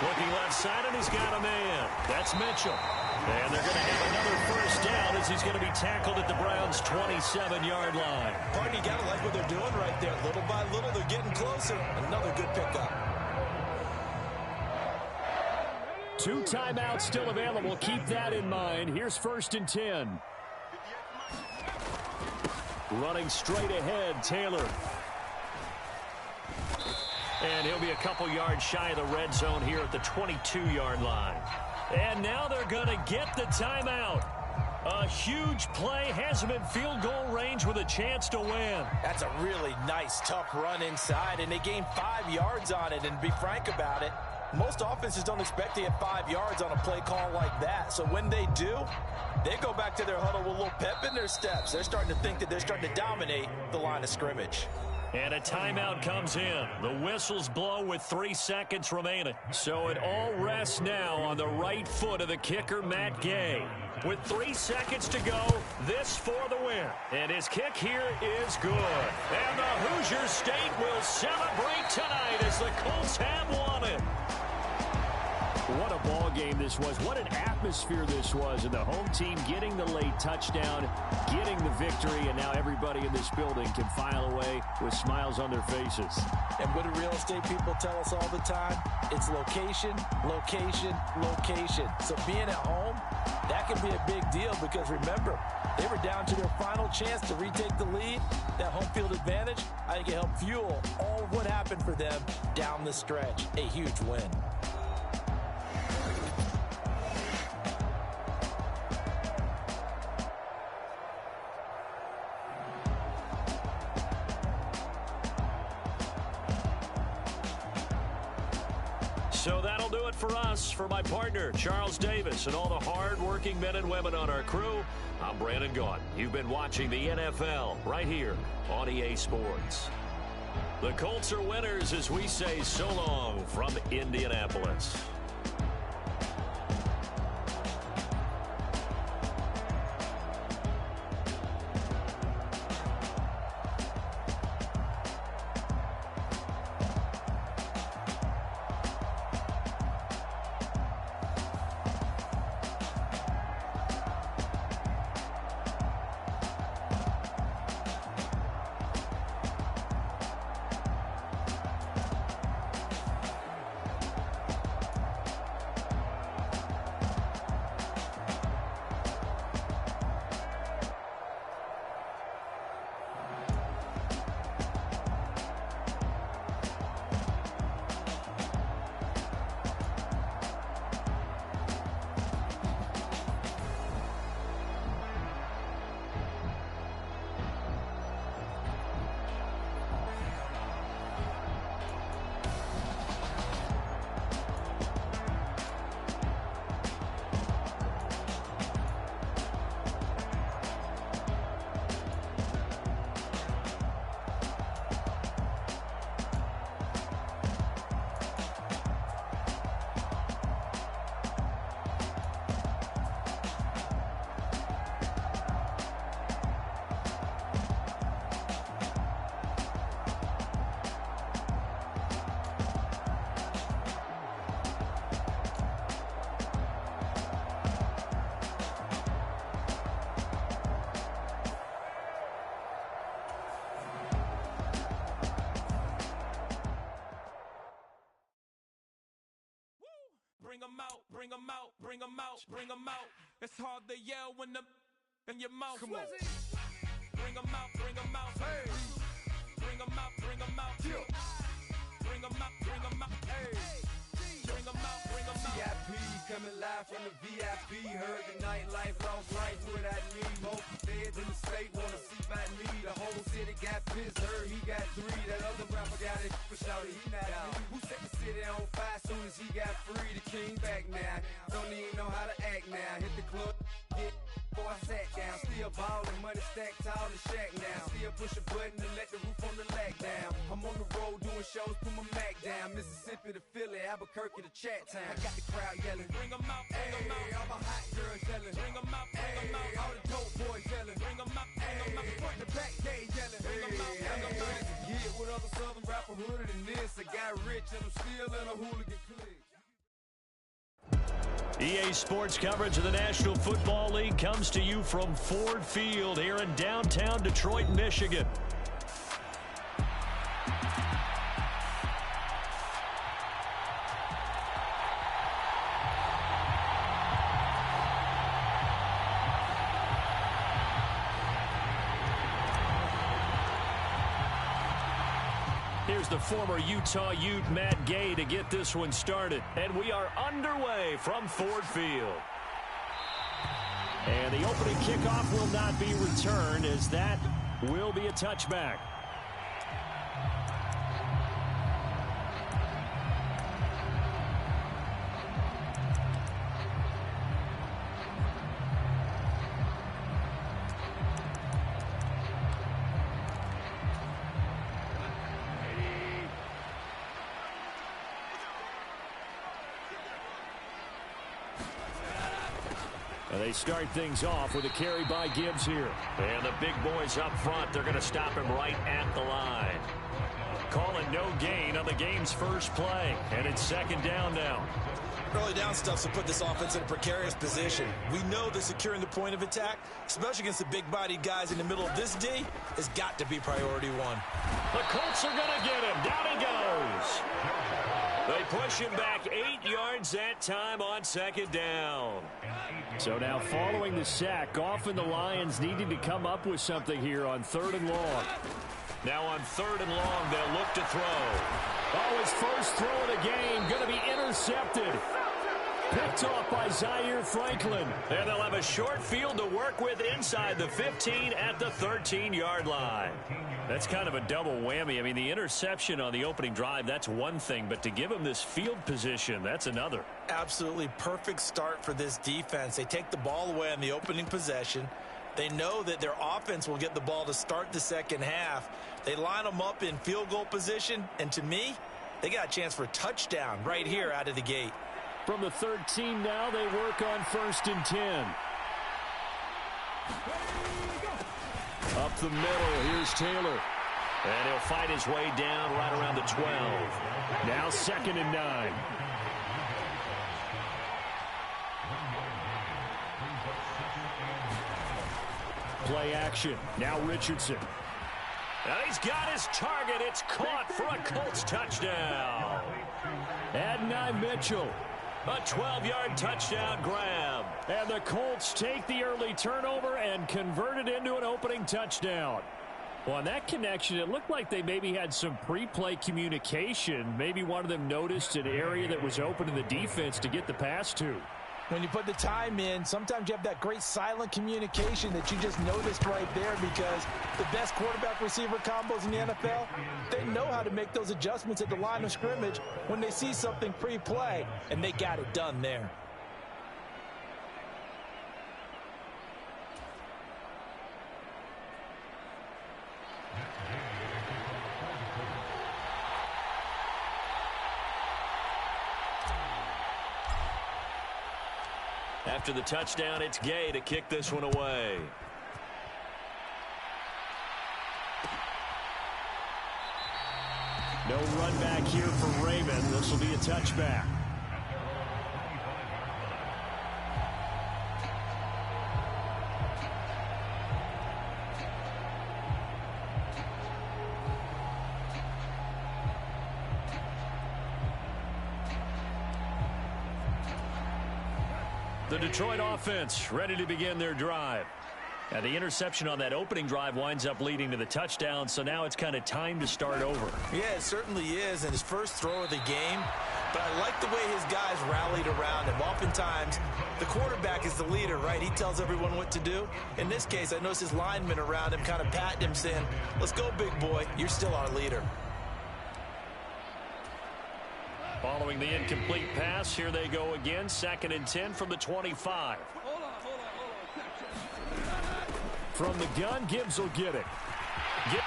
Looking left side, and he's got a man. That's Mitchell. And they're going to have another first down as he's going to be tackled at the Browns' 27-yard line. Pardon, you got to like what they're doing right there. Little by little, they're getting closer. Another good pickup. 2 timeouts still available. Keep that in mind. Here's 1st and 10. Running straight ahead, Taylor. And he'll be a couple yards shy of the red zone here at the 22-yard line. And now they're going to get the timeout. A huge play has him in field goal range with a chance to win. That's a really nice, tough run inside, and they gained 5 yards on it. And to be frank about it, most offenses don't expect to get 5 yards on a play call like that. So when they do, they go back to their huddle with a little pep in their steps. They're starting to think that they're starting to dominate the line of scrimmage. And a timeout comes in. The whistles blow with 3 seconds remaining. So it all rests now on the right foot of the kicker, Matt Gay. With 3 seconds to go, this for the win. And his kick here is good. And the Hoosier State will celebrate tonight as the Colts have won it. What a ball game this was. What an atmosphere this was. And the home team getting the late touchdown, getting the victory, and now everybody in this building can file away with smiles on their faces. And what do real estate people tell us all the time? It's location, location, location. So being at home, that can be a big deal because remember, they were down to their final chance to retake the lead. That home field advantage, I think it helped fuel all of what happened for them down the stretch. A huge win. So that'll do it for us. For my partner, Charles Davis, and all the hard-working men and women on our crew, I'm Brandon Gaudin. You've been watching the NFL right here on EA Sports. The Colts are winners as we say so long from Indianapolis. bring 'em out, bring 'em out, bring 'em out, bring 'em out. It's hard to yell when the in your mouth. Come on. Bring 'em out, bring 'em out. Hey. Bring 'em out, bring 'em out. Yeah. Bring 'em out, bring 'em out. Hey. Bring 'em out, bring 'em out. VIP coming live from the VIP. Heard the nightlife, lost life without me. Most feds in the state wanna see by me. The whole city got pissed, heard he got 3. That other rapper got it for shouty, he not out. Who set the city on fire soon as he got free? The king back now, don't even know how to act now. Hit the club, get before I sat down. Still ballin', money stacked tall in shack now. Still push a button to let the roof on the lag down. I'm on the road doing shows, put my Mac down. Mississippi to Philly, Albuquerque to Chat Town. I got the crowd yelling, bring 'em out, bring 'em out. All my hot girls yelling, bring 'em out, bring 'em out. All the dope boys yelling, bring 'em out, bring 'em out. Front to back, they yelling, bring 'em out, bring 'em out. Get with other southern rapper hooded than this. I got rich and I'm still in a hooligan clique. EA Sports coverage of the National Football League comes to you from Ford Field here in downtown Detroit, Michigan. Here's the former Utah Ute Matt Gay to get this one started. And we are underway from Ford Field. And the opening kickoff will not be returned, as that will be a touchback. And they start things off with a carry by Gibbs here. And the big boys up front, they're going to stop him right at the line. Calling no gain on the game's first play. And it's second down now. Early down stuff to put this offense in a precarious position. We know that securing the point of attack, especially against the big-bodied guys in the middle of this D, has got to be priority one. The Colts are going to get him. Down he goes. They push him back 8 yards that time on second down. So now following the sack, often the Lions needing to come up with something here on 3rd and long. Now on 3rd and long, they'll look to throw. Oh, his first throw of the game going to be intercepted. Picked off by Zaire Franklin. And they'll have a short field to work with inside the 15 at the 13-yard line. That's kind of a double whammy. I mean, the interception on the opening drive, that's one thing. But to give him this field position, that's another. Absolutely perfect start for this defense. They take the ball away on the opening possession. They know that their offense will get the ball to start the second half. They line them up in field goal position. And to me, they got a chance for a touchdown right here out of the gate. From the 13 now, they work on 1st and 10. Up the middle, here's Taylor. And he'll fight his way down right around the 12. Now 2nd and 9. Play action. Now Richardson. And he's got his target. It's caught for a Colts touchdown. Adonai Mitchell. A 12-yard touchdown grab. And the Colts take the early turnover and convert it into an opening touchdown. Well, on that connection, it looked like they maybe had some pre-play communication. Maybe one of them noticed an area that was open in the defense to get the pass to. When you put the time in, sometimes you have that great silent communication that you just noticed right there, because the best quarterback-receiver combos in the NFL, they know how to make those adjustments at the line of scrimmage when they see something pre-play, and they got it done there. After the touchdown, it's Gay to kick this one away. No run back here for Raymond. This will be a touchback. The Detroit offense ready to begin their drive. And the interception on that opening drive winds up leading to the touchdown, so now it's kind of time to start over. Yeah, it certainly is, and his first throw of the game. But I like the way his guys rallied around him. Oftentimes, the quarterback is the leader, right? He tells everyone what to do. In this case, I noticed his linemen around him kind of patting him, saying, let's go, big boy. You're still our leader. Following the incomplete pass, here they go again. 2nd and 10 from the 25. From the gun, Gibbs will get it.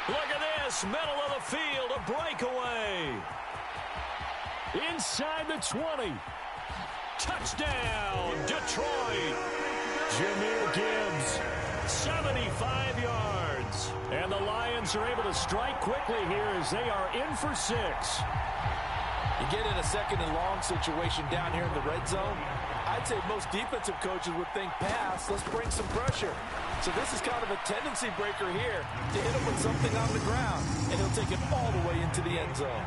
Look at this, middle of the field, a breakaway. Inside the 20. Touchdown, Detroit. Jahmyr Gibbs, 75 yards. And the Lions are able to strike quickly here as they are in for 6. You get in a 2nd and long situation down here in the red zone. I'd say most defensive coaches would think pass, let's bring some pressure. So this is kind of a tendency breaker here to hit him with something on the ground, and he'll take it all the way into the end zone.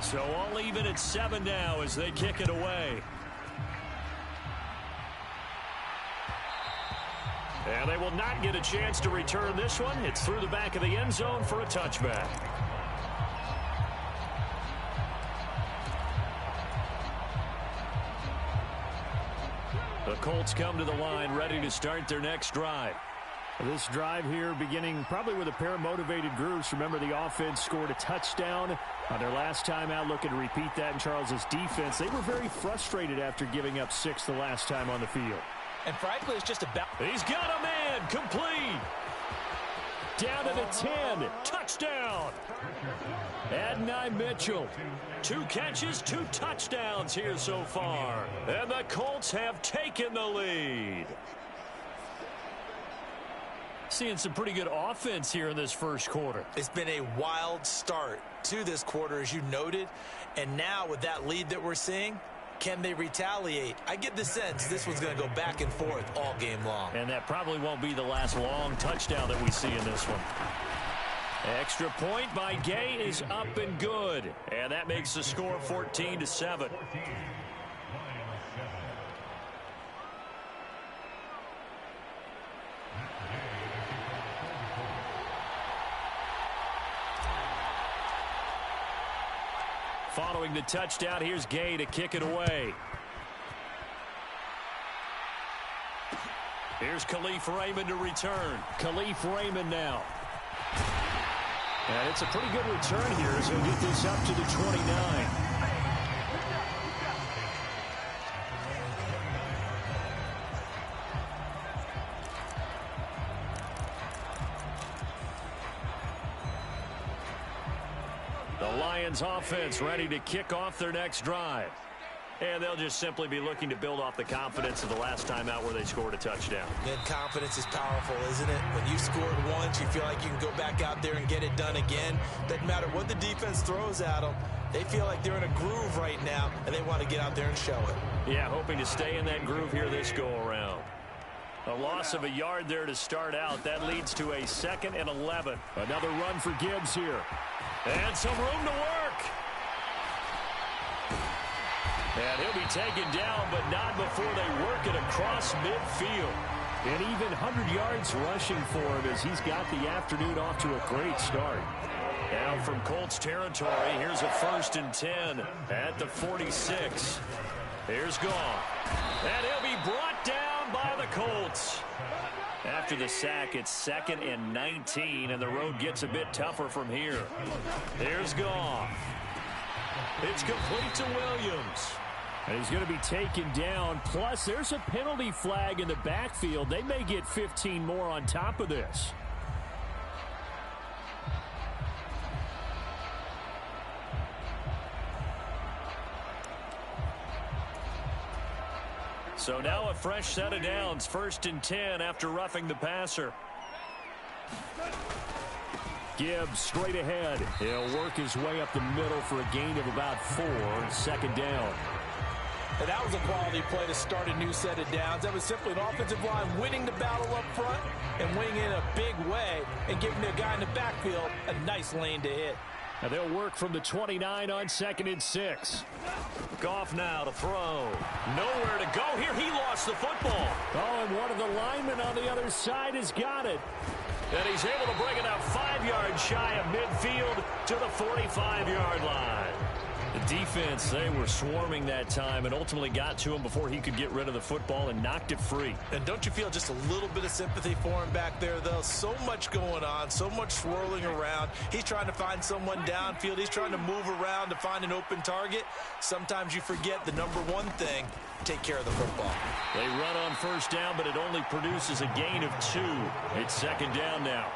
So all even at 7 now as they kick it away. And they will not get a chance to return this one. It's through the back of the end zone for a touchback. The Colts come to the line ready to start their next drive. This drive here beginning probably with a pair of motivated groups. Remember, the offense scored a touchdown on their last time out, looking to repeat that in Charles's defense. They were very frustrated after giving up 6 the last time on the field. And frankly, it's just about... He's got a man, complete. Down to the 10, touchdown. Adonai Mitchell, 2 catches, 2 touchdowns here so far. And the Colts have taken the lead. Seeing some pretty good offense here in this first quarter. It's been a wild start to this quarter, as you noted. And now with that lead that we're seeing, can they retaliate? I get the sense this one's going to go back and forth all game long. And that probably won't be the last long touchdown that we see in this one. Extra point by Gay is up and good. And that makes the score 14-7. Following the touchdown, here's Gay to kick it away. Here's Khalif Raymond to return. Khalif Raymond now. And it's a pretty good return here as he'll get this up to the 29. Lions offense ready to kick off their next drive. And they'll just simply be looking to build off the confidence of the last time out where they scored a touchdown. And confidence is powerful, isn't it? When you've scored once, you feel like you can go back out there and get it done again. Doesn't matter what the defense throws at them. They feel like they're in a groove right now, and they want to get out there and show it. Yeah, hoping to stay in that groove here this go-around. A loss of a yard there to start out. That leads to a 2nd and 11. Another run for Gibbs here. And some room to work. And he'll be taken down, but not before they work it across midfield. And even 100 yards rushing for him as he's got the afternoon off to a great start. Now from Colts territory, here's a 1st and 10 at the 46. Here's Goff. And he'll be brought down by the Colts. After the sack, it's 2nd and 19, and the road gets a bit tougher from here. Here's Goff. It's complete to Williams. And he's going to be taken down. Plus, there's a penalty flag in the backfield. They may get 15 more on top of this. So now a fresh set of downs, 1st and 10 after roughing the passer. Gibbs straight ahead. He'll work his way up the middle for a gain of about 4. 2nd down. And that was a quality play to start a new set of downs. That was simply an offensive line winning the battle up front and winning in a big way and giving the guy in the backfield a nice lane to hit. And they'll work from the 29 on 2nd and 6. Goff now to throw. Nowhere to go here. He lost the football. Oh, and one of the linemen on the other side has got it. And he's able to bring it out 5 yards shy of midfield to the 45-yard line. The defense, they were swarming that time and ultimately got to him before he could get rid of the football and knocked it free. And don't you feel just a little bit of sympathy for him back there, though? So much going on, so much swirling around. He's trying to find someone downfield. He's trying to move around to find an open target. Sometimes you forget the number one thing, take care of the football. They run on first down, but it only produces a gain of 2. It's 2nd down now.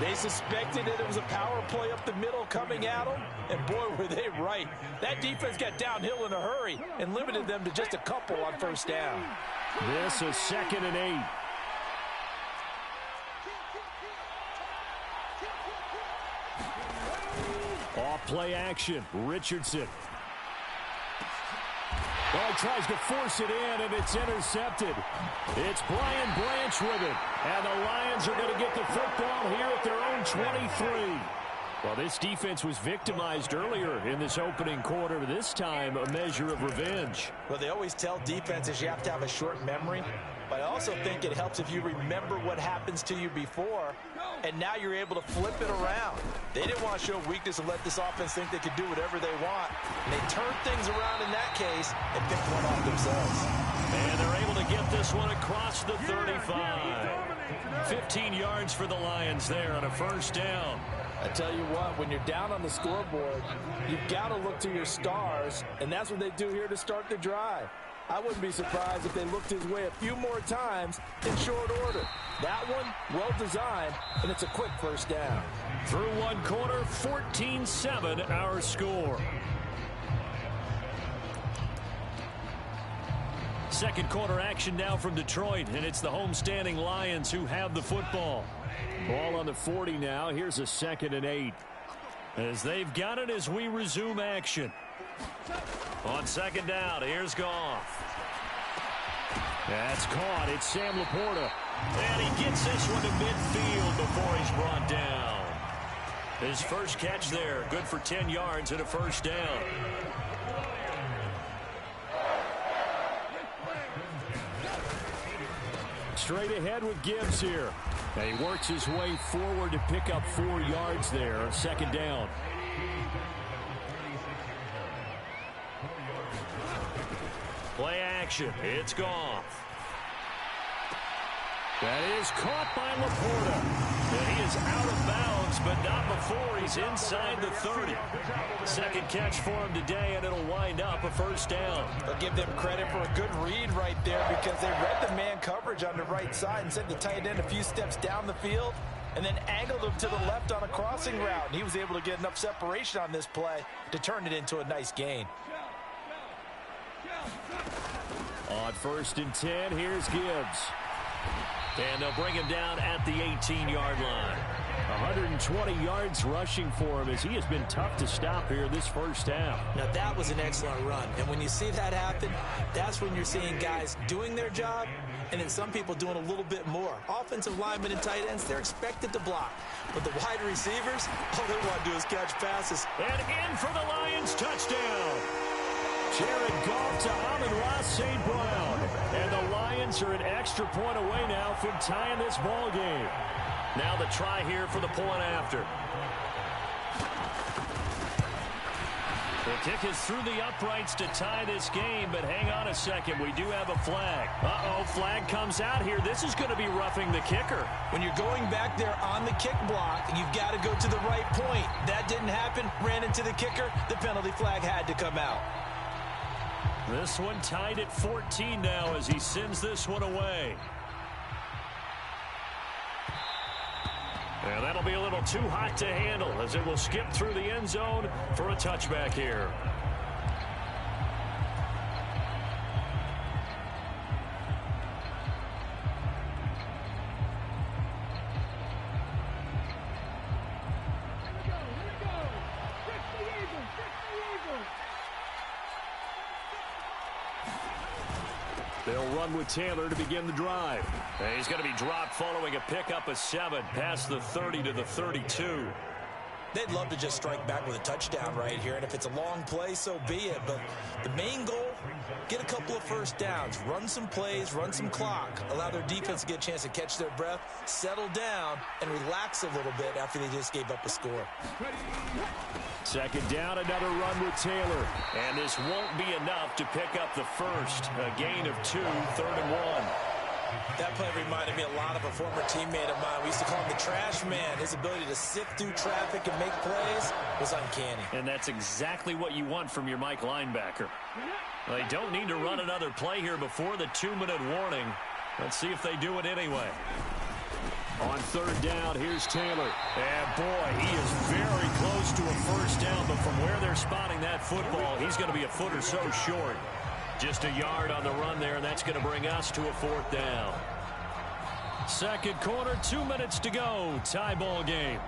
They suspected that it was a power play up the middle coming at them, and boy, were they right. That defense got downhill in a hurry and limited them to just a couple on first down. This is 2nd and 8. Off play action. Richardson. Oh, he tries to force it in, and it's intercepted. It's Brian Branch with it. And the Lions are going to get the football here at their own 23. Well, this defense was victimized earlier in this opening quarter. This time, a measure of revenge. Well, they always tell defenses you have to have a short memory. But I also think it helps if you remember what happens to you before, and now you're able to flip it around. They didn't want to show weakness and let this offense think they could do whatever they want. And they turned things around in that case and picked one off themselves. And they're able to get this one across the 35. 15 yards for the Lions there on a first down. I tell you what, when you're down on the scoreboard, you've got to look to your stars, and that's what they do here to start the drive. I wouldn't be surprised if they looked his way a few more times in short order. That one, well designed, and it's a quick first down. Through one quarter, 14-7 our score. Second quarter action now from Detroit, and it's the homestanding Lions who have the football. Ball on the 40 now. Here's a 2nd and 8. As they've got it as we resume action. On 2nd down, here's Goff. That's caught. It's Sam Laporta. And he gets this one to midfield before he's brought down. His first catch there, good for 10 yards and a first down. Straight ahead with Gibbs here. And he works his way forward to pick up 4 yards there. 2nd down. Play action. It's Goff. That is caught by Laporta. And he is out of bounds, but not before he's inside the 30. Second catch for him today, and it'll wind up a first down. I'll give them credit for a good read right there because they read the man coverage on the right side and sent the tight end a few steps down the field and then angled him to the left on a crossing route. And he was able to get enough separation on this play to turn it into a nice gain. On 1st and 10, here's Gibbs. And they'll bring him down at the 18-yard line. 120 yards rushing for him as he has been tough to stop here this first half. Now, that was an excellent run. And when you see that happen, that's when you're seeing guys doing their job and then some people doing a little bit more. Offensive linemen and tight ends, they're expected to block. But the wide receivers, all they want to do is catch passes. And in for the Lions touchdown. Jared Goff to Amon-Ra St. Brown. And the Lions are an extra point away now from tying this ball game. Now the try here for the point after. The kick is through the uprights to tie this game, but hang on a second. We do have a flag. Uh-oh, flag comes out here. This is going to be roughing the kicker. When you're going back there on the kick block, you've got to go to the right point. That didn't happen. Ran into the kicker. The penalty flag had to come out. This one tied at 14 now as he sends this one away. And that'll be a little too hot to handle as it will skip through the end zone for a touchback here. They'll run with Taylor to begin the drive. And he's going to be dropped following a pickup of 7 past the 30 to the 32. They'd love to just strike back with a touchdown right here, and if it's a long play, so be it. But the main goal, get a couple of first downs, run some plays, run some clock, allow their defense to get a chance to catch their breath, settle down, and relax a little bit after they just gave up a score. Second down, another run with Taylor. And this won't be enough to pick up the first. A gain of 2, 3rd and 1. That play reminded me a lot of a former teammate of mine. We used to call him the trash man. His ability to sift through traffic and make plays was uncanny. And that's exactly what you want from your Mike linebacker. They don't need to run another play here before the 2-minute warning. Let's see if they do it anyway. On 3rd down, here's Taylor. And boy, he is very close to a first down, but from where they're spotting that football, he's going to be a foot or so short. Just a yard on the run there, and that's going to bring us to a 4th down. Second quarter, 2 minutes to go. Tie ball game.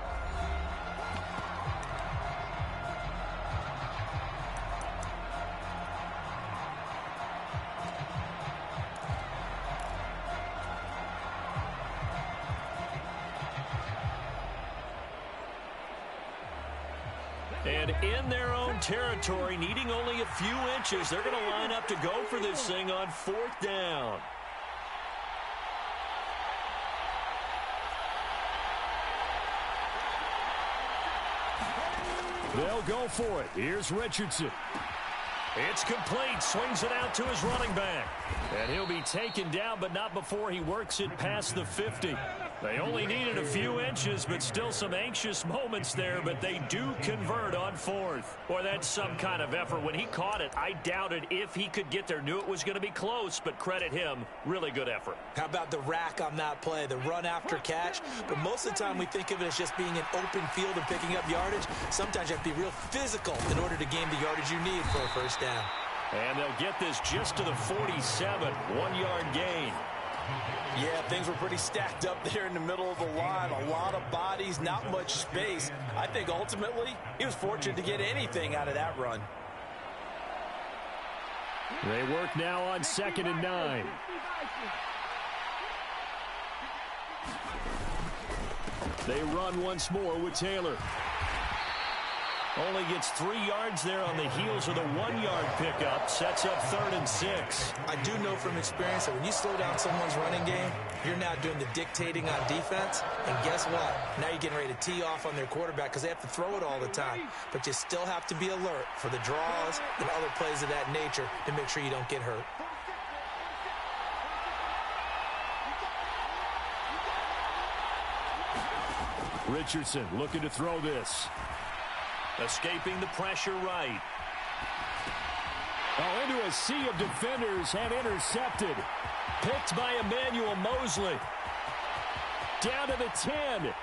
And in their own territory, needing only a few inches, they're going to line up to go for this thing on 4th down. They'll go for it. Here's Richardson. It's complete. Swings it out to his running back. And he'll be taken down, but not before he works it past the 50. They only needed a few inches, but still some anxious moments there, but they do convert on 4th. Boy, that's some kind of effort. When he caught it, I doubted if he could get there. Knew it was going to be close, but credit him. Really good effort. How about the rack on that play, the run after catch? But most of the time we think of it as just being an open field and picking up yardage. Sometimes you have to be real physical in order to gain the yardage you need for a first down. And they'll get this just to the 47, 1-yard gain. Yeah, things were pretty stacked up there in the middle of the line. A lot of bodies, not much space. I think ultimately he was fortunate to get anything out of that run. They work now on 2nd and 9. They run once more with Taylor. Only gets 3 yards there on the heels of the 1-yard pickup. Sets up 3rd and 6. I do know from experience that when you slow down someone's running game, you're now doing the dictating on defense. And guess what? Now you're getting ready to tee off on their quarterback because they have to throw it all the time. But you still have to be alert for the draws and other plays of that nature to make sure you don't get hurt. Richardson looking to throw this. Escaping the pressure right. Oh, into a sea of defenders and intercepted. Picked by Emmanuel Mosley. Down to the 10.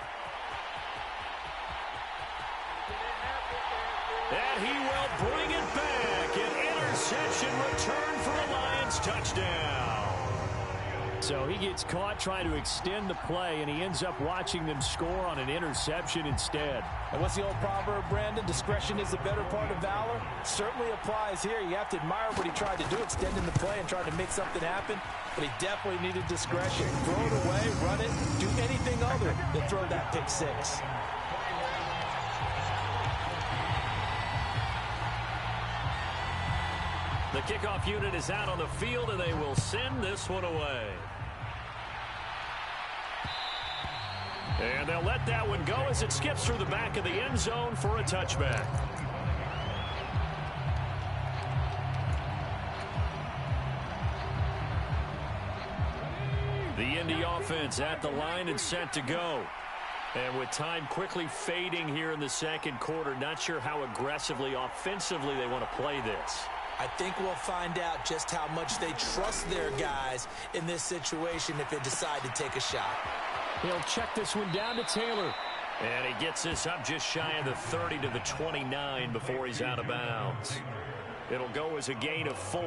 And he will bring it back. An interception return for a Lions touchdown. So he gets caught trying to extend the play, and he ends up watching them score on an interception instead. And what's the old proverb, Brandon? Discretion is the better part of valor. Certainly applies here. You have to admire what he tried to do, extending the play and trying to make something happen. But he definitely needed discretion. Throw it away, run it, do anything other than throw that pick 6. The kickoff unit is out on the field, and they will send this one away. And they'll let that one go as it skips through the back of the end zone for a touchback. The Indy offense at the line and set to go. And with time quickly fading here in the second quarter, not sure how aggressively, offensively they want to play this. I think we'll find out just how much they trust their guys in this situation if they decide to take a shot. He'll check this one down to Taylor. And he gets this up just shy of the 30 to the 29 before he's out of bounds. It'll go as a gain of 4,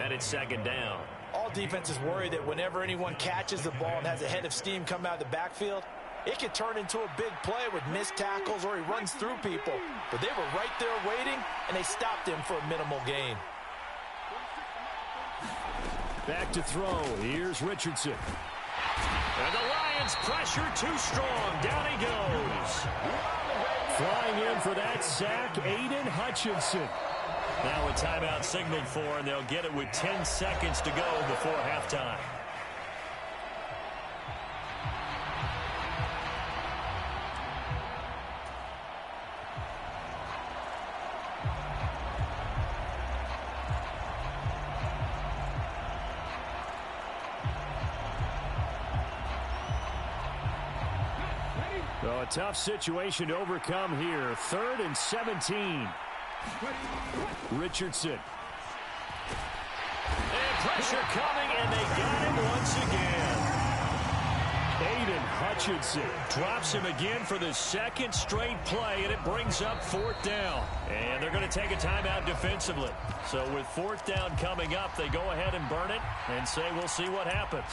and it's 2nd down. All defenses worry that whenever anyone catches the ball and has a head of steam come out of the backfield, it could turn into a big play with missed tackles or he runs through people. But they were right there waiting, and they stopped him for a minimal gain. Back to throw. Here's Richardson. And the Lions pressure too strong. Down he goes. Flying in for that sack, Aiden Hutchinson. Now a timeout signaled for, and they'll get it with 10 seconds to go before halftime. So a tough situation to overcome here. 3rd and 17. Richardson. And pressure coming, and they got him once again. Aiden Hutchinson Drops him again for the second straight play, and it brings up 4th down. And they're going to take a timeout defensively. So with 4th down coming up, they go ahead and burn it and say we'll see what happens.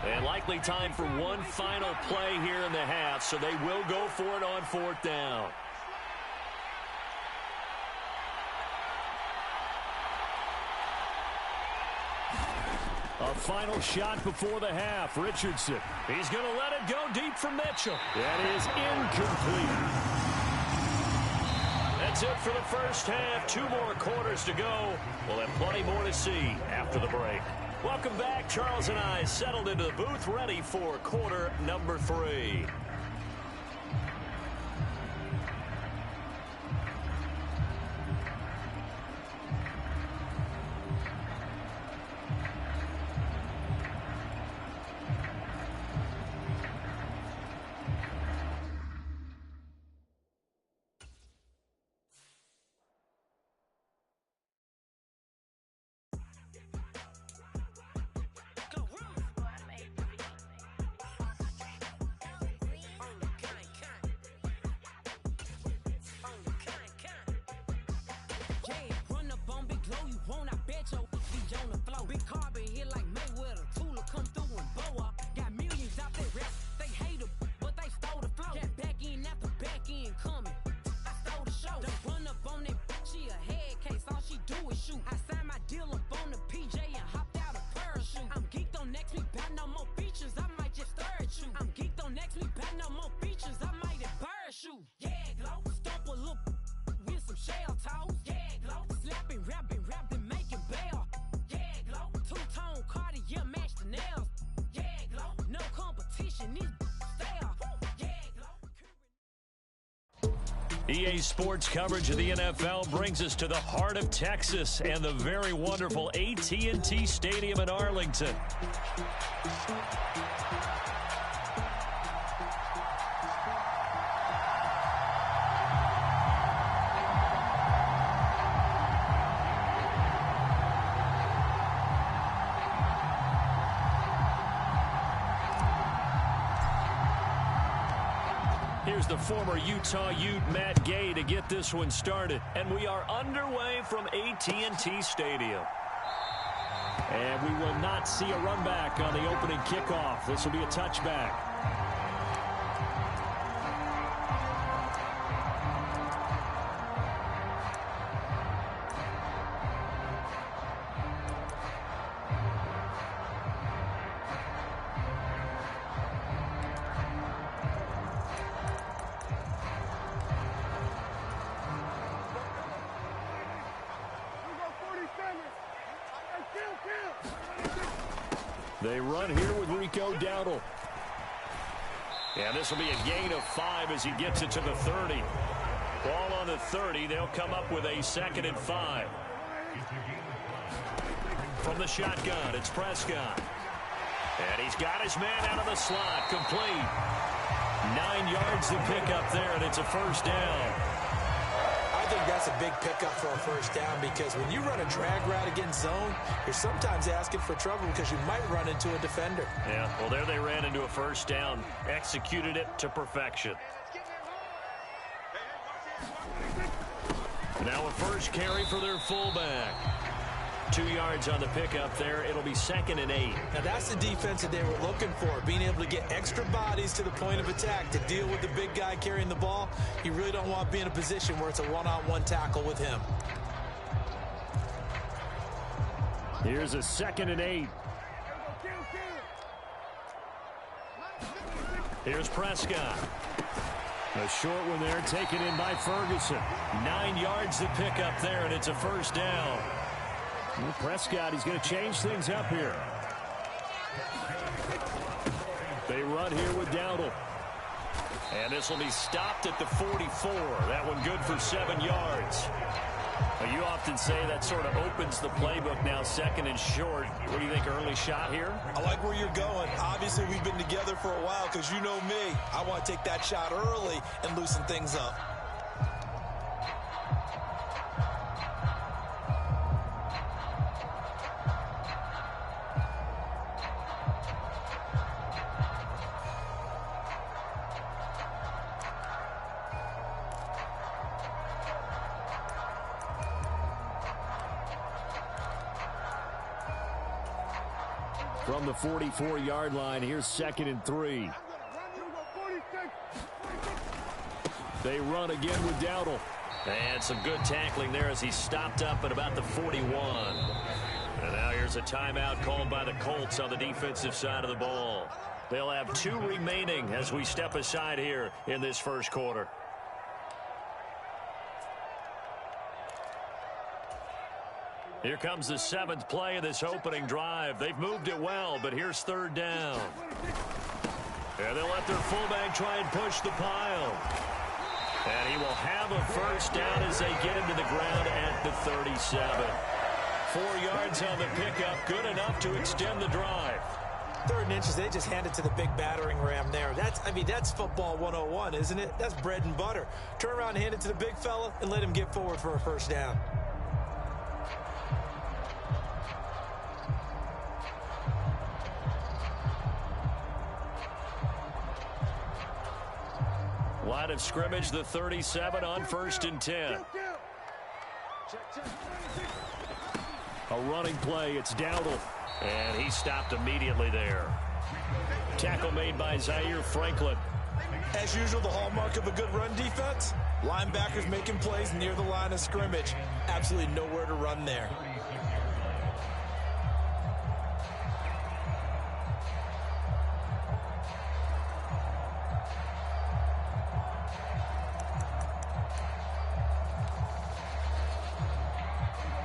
And likely time for one final play here in the half, so they will go for it on 4th down. A final shot before the half. Richardson. He's going to let it go deep for Mitchell. That is incomplete. That's it for the first half. 2 more quarters to go. We'll have plenty more to see after the break. Welcome back. Charles and I settled into the booth, ready for quarter number 3. EA Sports coverage of the NFL brings us to the heart of Texas and the very wonderful AT&T Stadium in Arlington. Here's the former Utah Ute Matt Gay to get this one started. And we are underway from AT&T Stadium. And we will not see a run back on the opening kickoff. This will be a touchback. They run here with Rico Dowdle. And this will be a gain of 5 as he gets it to the 30. Ball on the 30. They'll come up with a 2nd and 5. From the shotgun, it's Prescott. And he's got his man out of the slot. Complete. 9 yards to pick up there, and it's a 1st down. I think that's a big pickup for a first down because when you run a drag route against zone, you're sometimes asking for trouble because you might run into a defender. Yeah, well, there they ran into a first down, executed it to perfection. Now a first carry for their fullback. 2 yards on the pickup there. It'll be 2nd and 8. Now, that's the defense that they were looking for, being able to get extra bodies to the point of attack to deal with the big guy carrying the ball. You really don't want to be in a position where it's a one-on-one tackle with him. Here's a 2nd and 8. Here's Prescott. A short one there, taken in by Ferguson. 9 yards to pick up there, and it's a first down. Well, Prescott, he's going to change things up here. They run here with Dowdle. And this will be stopped at the 44. That one good for 7 yards. Well, you often say that sort of opens the playbook now, 2nd and short. What do you think, early shot here? I like where you're going. Obviously, we've been together for a while because you know me. I want to take that shot early and loosen things up. From the 44-yard line, here's 2nd and 3. They run again with Dowdle. And some good tackling there as he stopped up at about the 41. And now here's a timeout called by the Colts on the defensive side of the ball. They'll have 2 remaining as we step aside here in this first quarter. Here comes the 7th play of this opening drive. They've moved it well, but here's 3rd down. And they'll let their fullback try and push the pile. And he will have a first down as they get him to the ground at the 37. 4 yards on the pickup, good enough to extend the drive. 3rd and inches, they just hand it to the big battering ram there. That's football 101, isn't it? That's bread and butter. Turn around and hand it to the big fella and let him get forward for a first down. Line of scrimmage, the 37 on 1st and 10. A running play, it's Dowdle. And he stopped immediately there. Tackle made by Zaire Franklin. As usual, the hallmark of a good run defense, linebackers making plays near the line of scrimmage. Absolutely nowhere to run there.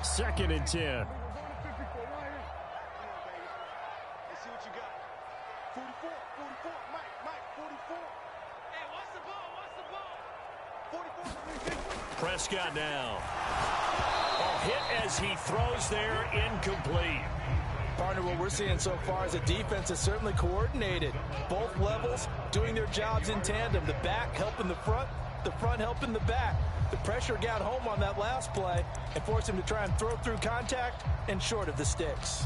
Second and 10. Let's see what you got. 44, 44, Mike, 44. Hey, watch the ball, 44. Prescott now. Oh, hit as he throws there, incomplete. Partner, what we're seeing so far is a defense that's certainly coordinated. Both levels doing their jobs in tandem. The back helping the front helping the back. The pressure got home on that last play and forced him to try and throw through contact and short of the sticks.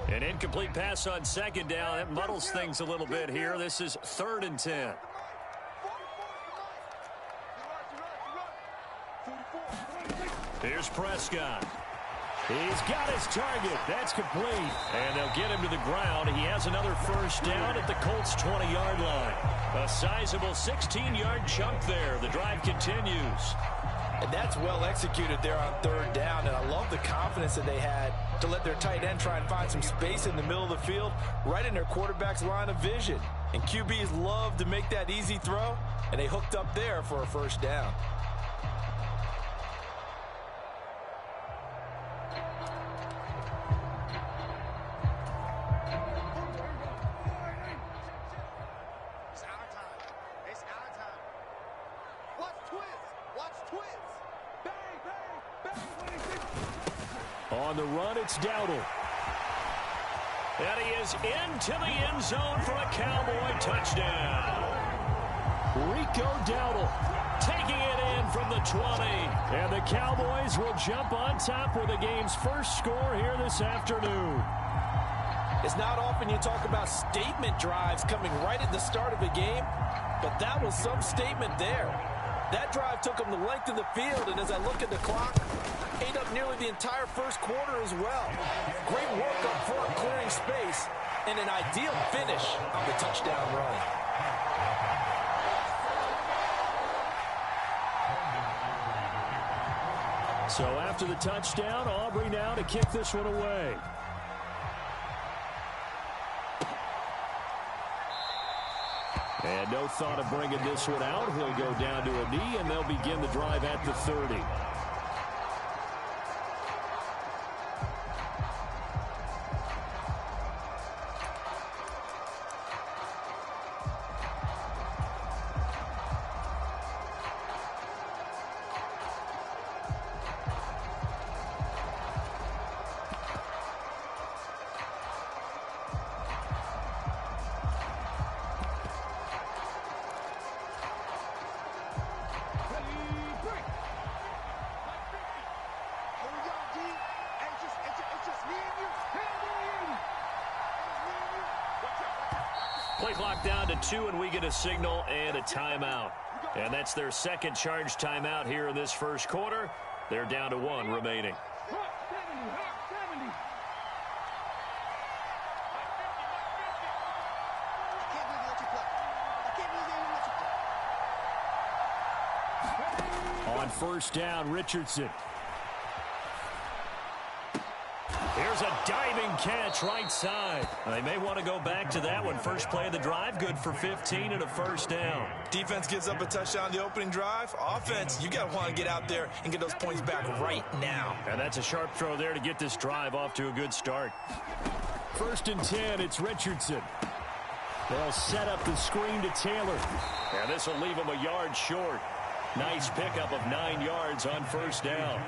An incomplete pass on 2nd down. That muddles things a little bit here. This is 3rd and 10. Here's Prescott. He's got his target. That's complete. And they'll get him to the ground. He has another first down at the Colts' 20-yard line. A sizable 16-yard chunk there. The drive continues. And that's well executed there on 3rd down. And I love the confidence that they had to let their tight end try and find some space in the middle of the field, right in their quarterback's line of vision. And QBs love to make that easy throw, and they hooked up there for a first down. On the run, it's Dowdle. And he is into the end zone for a Cowboy touchdown. Rico Dowdle taking it in from the 20. And the Cowboys will jump on top with the game's first score here this afternoon. It's not often you talk about statement drives coming right at the start of a game, but that was some statement there. That drive took them the length of the field, and as I look at the clock, ate up nearly the entire first quarter as well. Great work up front, clearing space, and an ideal finish on the touchdown run. So after the touchdown, Aubrey now to kick this one away. And no thought of bringing this one out. He'll go down to a knee, and they'll begin the drive at the 30. Play clock down to 2, and we get a signal and a timeout. And that's their second charge timeout here in this first quarter. They're down to 1 remaining. On first down, Richardson. Here's a diving catch right side. They may want to go back to that one. First play of the drive, good for 15 and a first down. Defense gives up a touchdown the opening drive. Offense, you got to want to get out there and get those points back right now. And that's a sharp throw there to get this drive off to a good start. First and 10, it's Richardson. They'll set up the screen to Taylor. And this will leave them a yard short. Nice pickup of 9 yards on first down.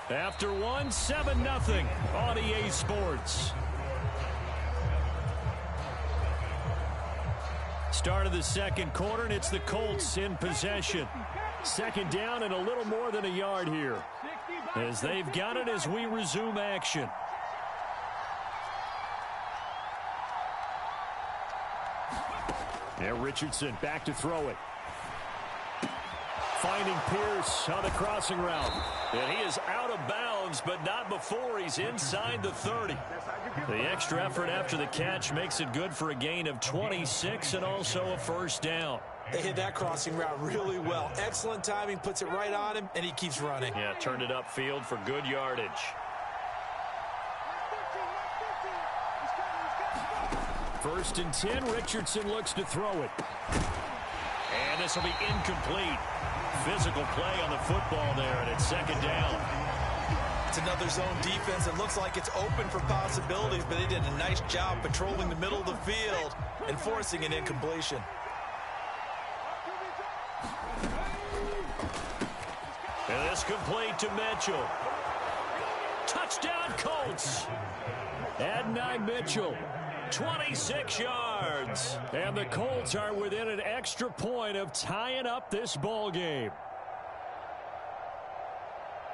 After 1, 7-0 on EA Sports. Start of the second quarter, and it's the Colts in possession. Second down and a little more than a yard here, as they've got it as we resume action. Now Richardson back to throw it. Finding Pierce on the crossing route. And he is out of bounds, but not before he's inside the 30. The extra effort after the catch makes it good for a gain of 26 and also a first down. They hit that crossing route really well. Excellent timing, puts it right on him, and he keeps running. Yeah, turned it upfield for good yardage. First and 10, Richardson looks to throw it. And this will be incomplete. Physical play on the football there, and it's second down. It's another zone defense. It looks like it's open for possibilities, but they did a nice job patrolling the middle of the field and forcing an incompletion. And this complete to Mitchell. Touchdown, Colts. Adonai Mitchell. 26 yards. And the Colts are within an extra point of tying up this ball game.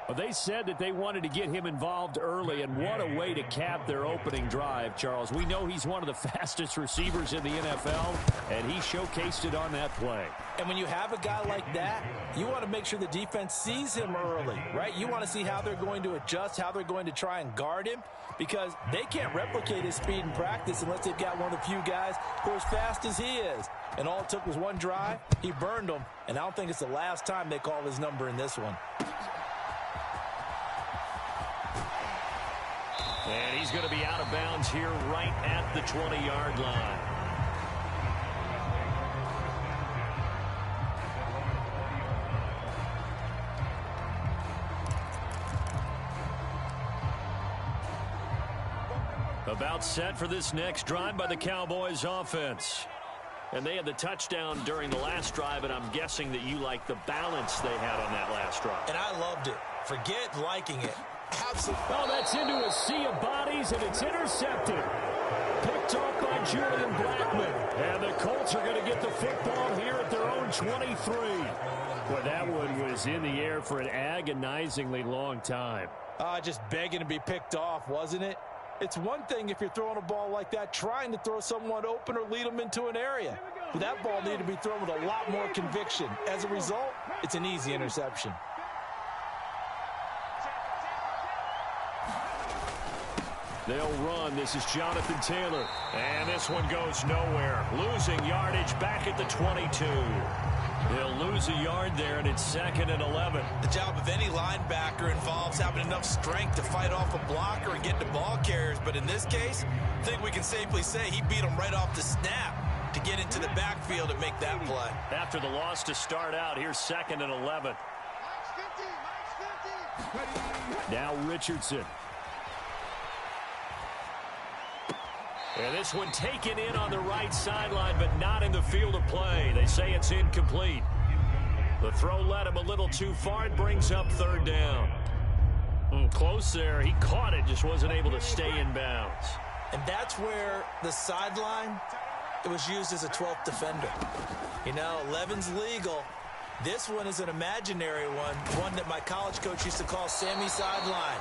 Well, they said that they wanted to get him involved early, and what a way to cap their opening drive, Charles. We know he's one of the fastest receivers in the NFL, and he showcased it on that play. And when you have a guy like that, you want to make sure the defense sees him early, right? You want to see how they're going to adjust, how they're going to try and guard him, because they can't replicate his speed in practice unless they've got one of the few guys who are as fast as he is. And all it took was one drive. He burned them, and I don't think it's the last time they call his number in this one. And he's going to be out of bounds here right at the 20-yard line. About set for this next drive by the Cowboys offense. And they had the touchdown during the last drive, and I'm guessing that you like the balance they had on that last drive. And I loved it. Forget liking it. Absolutely. Oh, that's into a sea of bodies, and it's intercepted. Picked off by Julian Blackman. And the Colts are going to get the football here at their own 23. Boy, that one was in the air for an agonizingly long time. Just begging to be picked off, wasn't it? It's one thing if you're throwing a ball like that, trying to throw someone open or lead them into an area. But that ball needed to be thrown with a lot more conviction. As a result, it's an easy interception. They'll run. This is Jonathan Taylor. And this one goes nowhere. Losing yardage back at the 22. They'll lose a yard there, and it's 2nd and 11. The job of any linebacker involves having enough strength to fight off a blocker and get to ball carriers. But in this case, I think we can safely say he beat him right off the snap to get into the backfield and make that play. After the loss to start out, here's 2nd and 11. Now Richardson. And this one taken in on the right sideline, but not in the field of play. They say it's incomplete. The throw led him a little too far. It brings up 3rd down. Close there. He caught it, just wasn't able to stay in bounds. And that's where the sideline, it was used as a 12th defender. You know, 11's legal. This one is an imaginary one that my college coach used to call Sammy Sideline.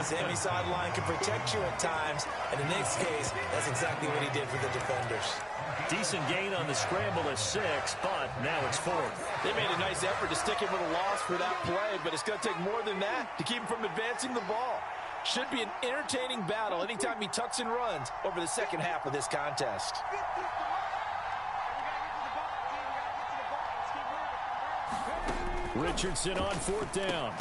Sammy Sideline can protect you at times, and in this case, that's exactly what he did for the defenders. Decent gain on the scramble at 6, but now it's 4th. They made a nice effort to stick him with a loss for that play, but it's going to take more than that to keep him from advancing the ball. Should be an entertaining battle anytime he tucks and runs over the second half of this contest. Richardson on 4th down.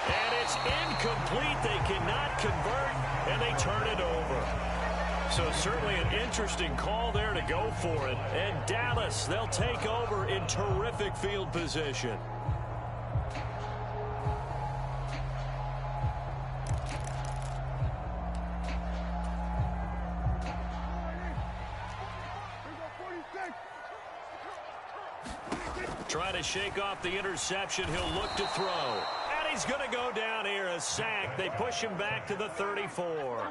And it's incomplete. They cannot convert, and they turn it over. So certainly an interesting call there to go for it. And Dallas, they'll take over in terrific field position. Trying to shake off the interception. He'll look to throw. And he's going to go down here, a sack. They push him back to the 34.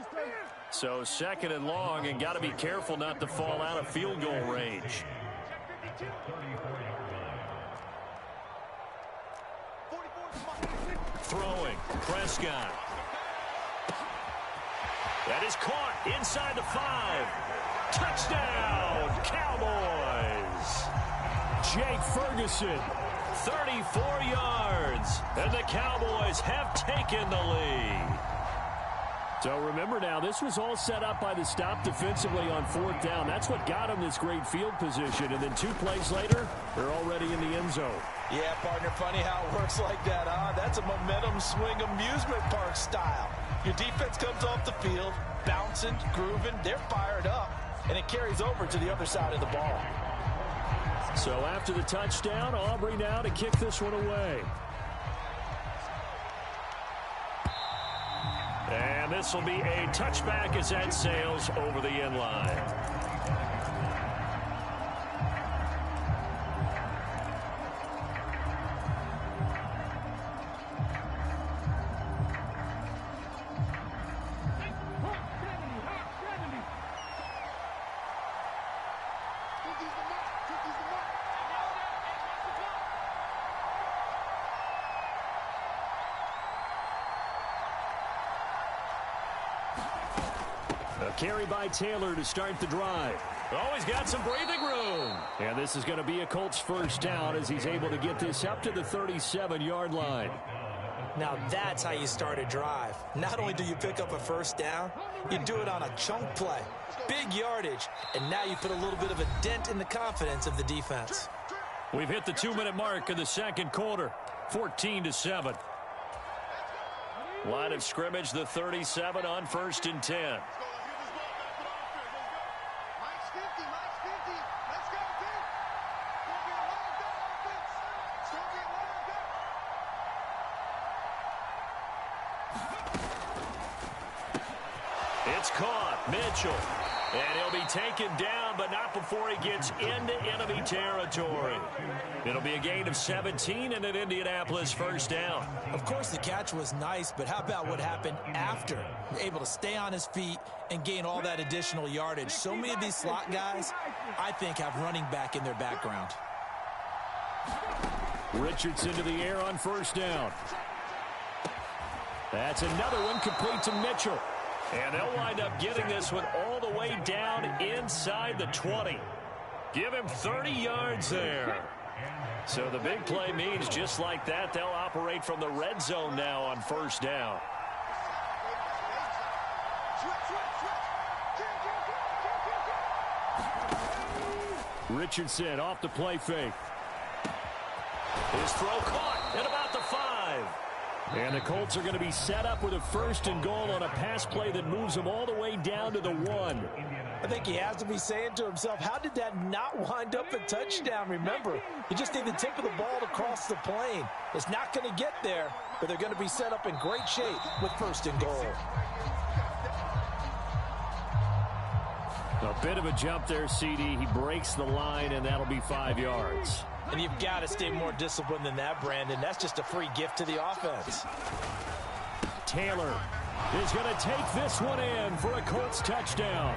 So 2nd and long, and got to be careful not to fall out of field goal range. Throwing. Prescott. That is caught inside the 5. Touchdown, Cowboys. Jake Ferguson, 34 yards, and the Cowboys have taken the lead. So remember now, this was all set up by the stop defensively on 4th down. That's what got them this great field position, and then 2 plays later, they're already in the end zone. Yeah, partner, funny how it works like that, huh? That's a momentum swing amusement park style. Your defense comes off the field, bouncing, grooving, they're fired up, and it carries over to the other side of the ball. So after the touchdown, Aubrey now to kick this one away. And this will be a touchback as that sails over the end line. Carry by Taylor to start the drive. Oh, he's got some breathing room. And this is going to be a Colts 1st down as he's able to get this up to the 37-yard line. Now that's how you start a drive. Not only do you pick up a 1st down, you do it on a chunk play. Big yardage, and now you put a little bit of a dent in the confidence of the defense. We've hit the 2-minute mark of the 2nd quarter, 14-7. Line of scrimmage, the 37 on 1st and 10. It's caught. Mitchell. And he'll be taken down, but not before he gets into enemy territory. It'll be a gain of 17 and an Indianapolis first down. Of course, the catch was nice, but how about what happened after? Able to stay on his feet and gain all that additional yardage. So many of these slot guys, I think, have running back in their background. Richardson to the air on first down. That's another one complete to Mitchell. And they'll wind up getting this one all the way down inside the 20. Give him 30 yards there. So the big play means just like that, they'll operate from the red zone now on first down. Richardson off the play fake. His throw caught at about the 5. And the Colts are going to be set up with a first and goal on a pass play that moves them all the way down to the 1. I think he has to be saying to himself, how did that not wind up a touchdown? Remember, you just need the tip of the ball to cross the plane. It's not going to get there, but they're going to be set up in great shape with first and goal. A bit of a jump there, CD. He breaks the line, and that'll be 5 yards. And you've got to stay more disciplined than that, Brandon. That's just a free gift to the offense. Taylor is going to take this one in for a Colts touchdown.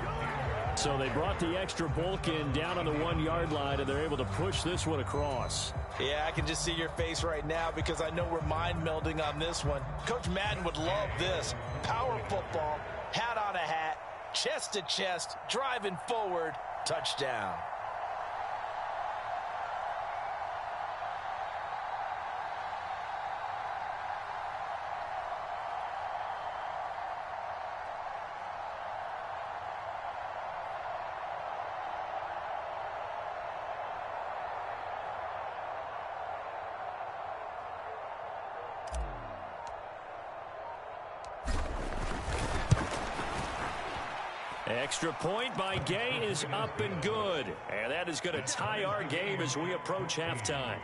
So they brought the extra bulk in down on the 1 yard line, and they're able to push this one across. Yeah, I can just see your face right now because I know we're mind melding on this one. Coach Madden would love this. Power football, hat on a hat, chest to chest, driving forward, touchdown. Extra point by Gay is up and good. And that is going to tie our game as we approach halftime.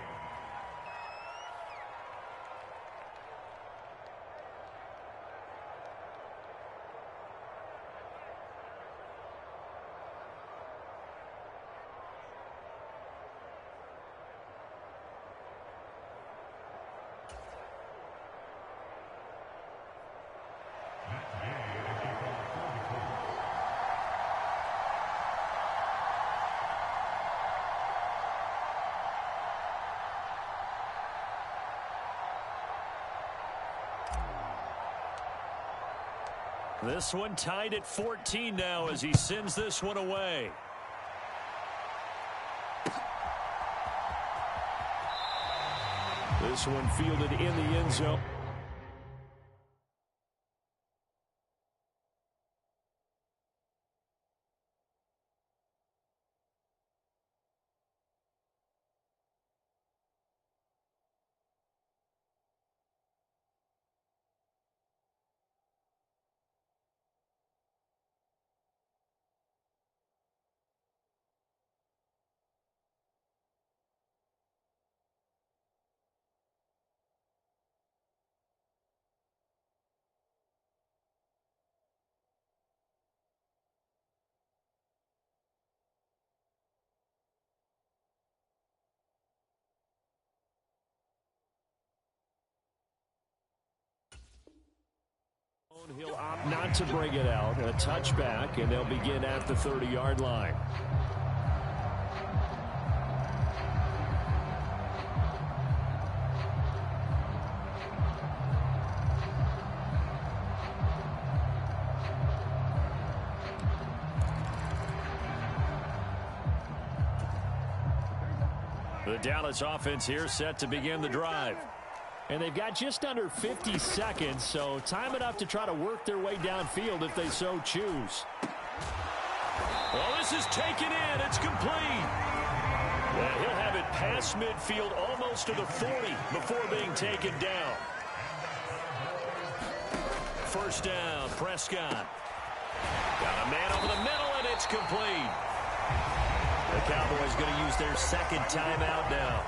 This one tied at 14 now as he sends this one away. This one fielded in the end zone. He'll opt not to bring it out. A touchback, and they'll begin at the 30-yard line. The Dallas offense here set to begin the drive. And they've got just under 50 seconds, so time enough to try to work their way downfield if they so choose. Well, this is taken in. It's complete. And he'll have it past midfield almost to the 40 before being taken down. First down, Prescott. Got a man over the middle, and it's complete. The Cowboys going to use their second timeout now,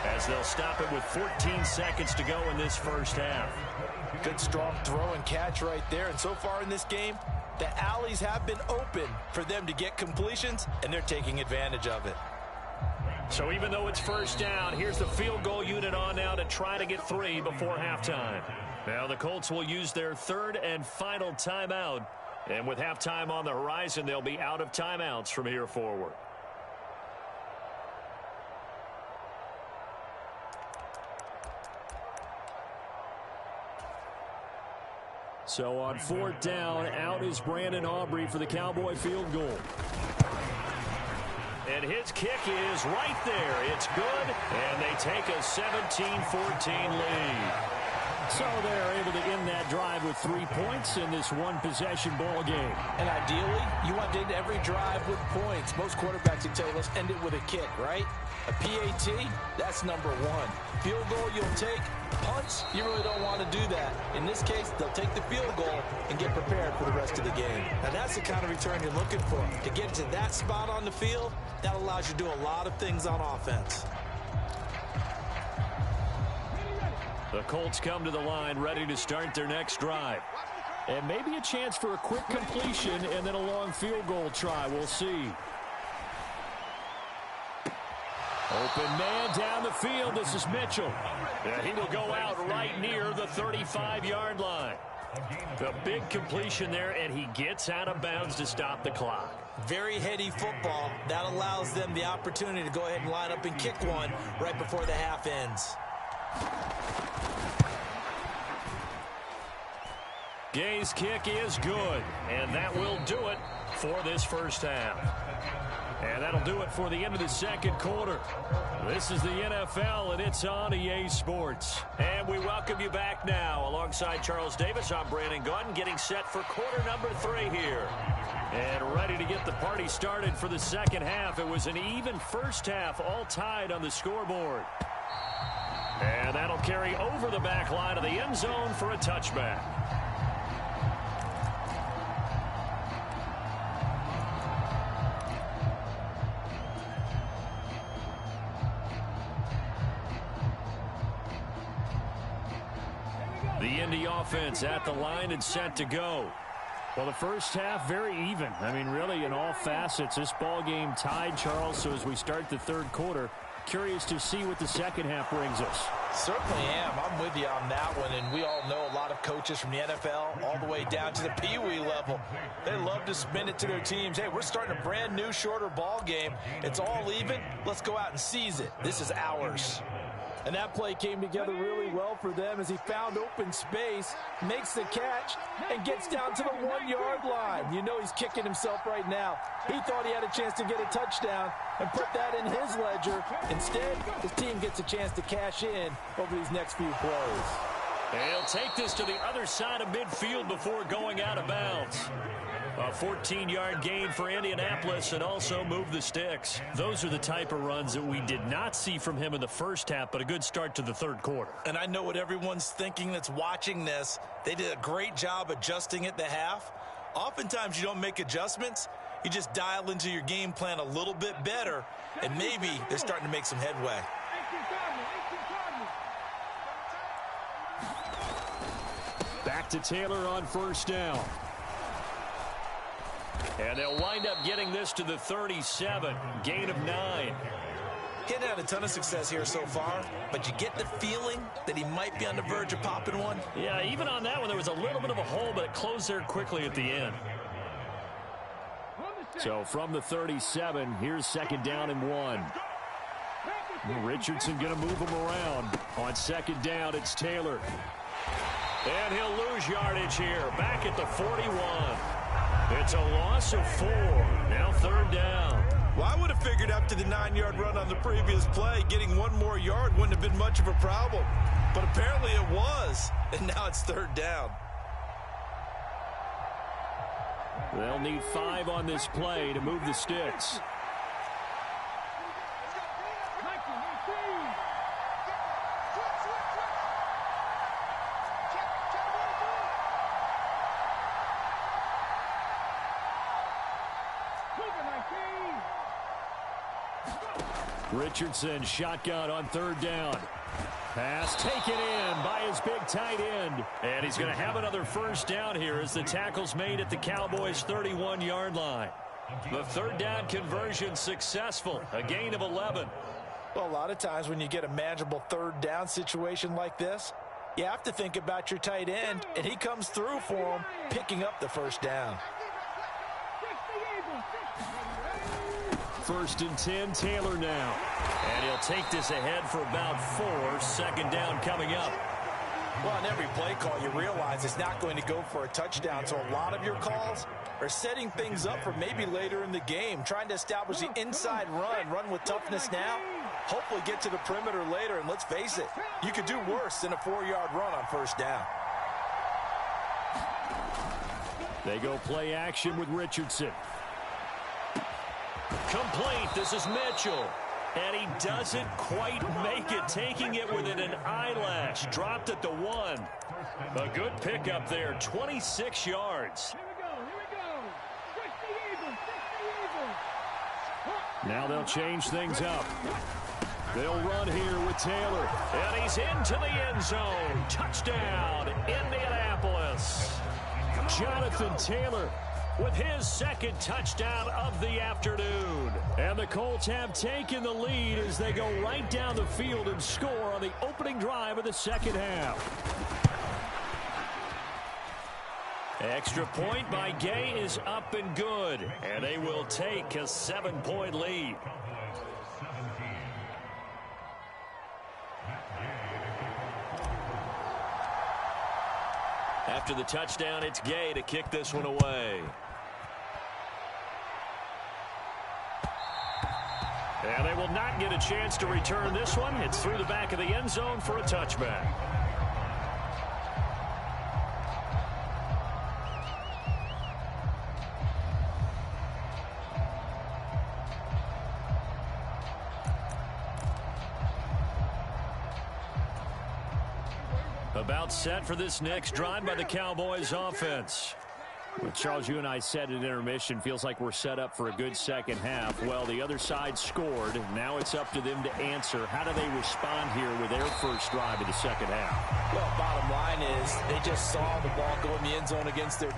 as they'll stop it with 14 seconds to go in this first half. Good strong throw and catch right there. And so far in this game, The alleys have been open for them to get completions, and they're taking advantage of it. So even though it's first down, here's the field goal unit on now to try to get 3 before halftime. Now the Colts will use their third and final timeout. And with halftime on the horizon, they'll be out of timeouts from here forward. So on 4th down, out is Brandon Aubrey for the Cowboy field goal. And his kick is right there. It's good, and they take a 17-14 lead. So they're able to end that drive with 3 points in this one-possession ball game. And ideally, you want to end every drive with points. Most quarterbacks would tell you, let's end it with a kick, right? A PAT, that's number 1. Field goal, you'll take. Punts, you really don't want to do that. In this case, they'll take the field goal and get prepared for the rest of the game. Now, that's the kind of return you're looking for. To get to that spot on the field, that allows you to do a lot of things on offense. The Colts come to the line ready to start their next drive. And maybe a chance for a quick completion and then a long field goal try. We'll see. Open man down the field. This is Mitchell. And he will go out right near the 35-yard line. The big completion there, and he gets out of bounds to stop the clock. Very heady football. That allows them the opportunity to go ahead and line up and kick one right before the half ends. Gay's kick is good, and that will do it for this first half. And that'll do it for the end of the second quarter. This is the NFL, and it's on EA Sports. And we welcome you back now. Alongside Charles Davis, I'm Brandon Gaudin, getting set for quarter number 3 here. And ready to get the party started for the second half. It was an even first half, all tied on the scoreboard. And that'll carry over the back line of the end zone for a touchback. The Indy offense at the line and set to go. Well, the first half, very even. I mean, really, in all facets, this ball game tied, Charles. So as we start the third quarter, curious to see what the second half brings us. Certainly am. I'm with you on that one. And we all know a lot of coaches from the NFL all the way down to the Pee-wee level. They love to spin it to their teams. Hey, we're starting a brand new, shorter ball game. It's all even. Let's go out and seize it. This is ours. And that play came together really well for them as he found open space, makes the catch, and gets down to the 1-yard line. You know he's kicking himself right now. He thought he had a chance to get a touchdown and put that in his ledger. Instead, his team gets a chance to cash in over these next few plays. And he'll take this to the other side of midfield before going out of bounds. A 14-yard gain for Indianapolis and also move the sticks. Those are the type of runs that we did not see from him in the first half, but a good start to the third quarter. And I know what everyone's thinking that's watching this. They did a great job adjusting at the half. Oftentimes you don't make adjustments. You just dial into your game plan a little bit better, and maybe they're starting to make some headway. Back to Taylor on first down. And they'll wind up getting this to the 37. Gain of 9. He hadn't had a ton of success here so far, but you get the feeling that he might be on the verge of popping one. Yeah, even on that one, there was a little bit of a hole, but it closed there quickly at the end. So from the 37, here's second down and 1. Richardson going to move him around. On second down, it's Taylor. And he'll lose yardage here. Back at the 41. It's a loss of 4. Now third down. Well, I would have figured after the 9-yard run on the previous play, getting one more yard wouldn't have been much of a problem. But apparently it was. And now it's third down. They'll need 5 on this play to move the sticks. Richardson shotgun on third down. Pass taken in by his big tight end. And he's going to have another first down here as the tackle's made at the Cowboys' 31-yard line. The third down conversion successful, a gain of 11. Well, a lot of times when you get a manageable third down situation like this, you have to think about your tight end, and he comes through for him, picking up the first down. 1st and 10, Taylor now. And he'll take this ahead for about 4. Second down coming up. Well, on every play call, you realize it's not going to go for a touchdown, so a lot of your calls are setting things up for maybe later in the game, trying to establish the inside run with toughness now, hopefully get to the perimeter later, and let's face it, you could do worse than a 4-yard run on first down. They go play action with Richardson. Complete. This is Mitchell. And he doesn't quite make it, taking it within an eyelash. Dropped at the 1. A good pickup there, 26 yards. Now they'll change things up. They'll run here with Taylor. And he's into the end zone. Touchdown, Indianapolis. Jonathan Taylor with his second touchdown of the afternoon. And the Colts have taken the lead as they go right down the field and score on the opening drive of the second half. Extra point by Gay is up and good. And they will take a 7-point lead. After the touchdown, it's Gay to kick this one away. And they will not get a chance to return this one. It's through the back of the end zone for a touchback. About set for this next drive by the Cowboys offense. Well, Charles, you and I said at intermission, feels like we're set up for a good second half. Well, the other side scored. Now it's up to them to answer. How do they respond here with their first drive of the second half? Well, bottom line is they just saw the ball go in the end zone against their...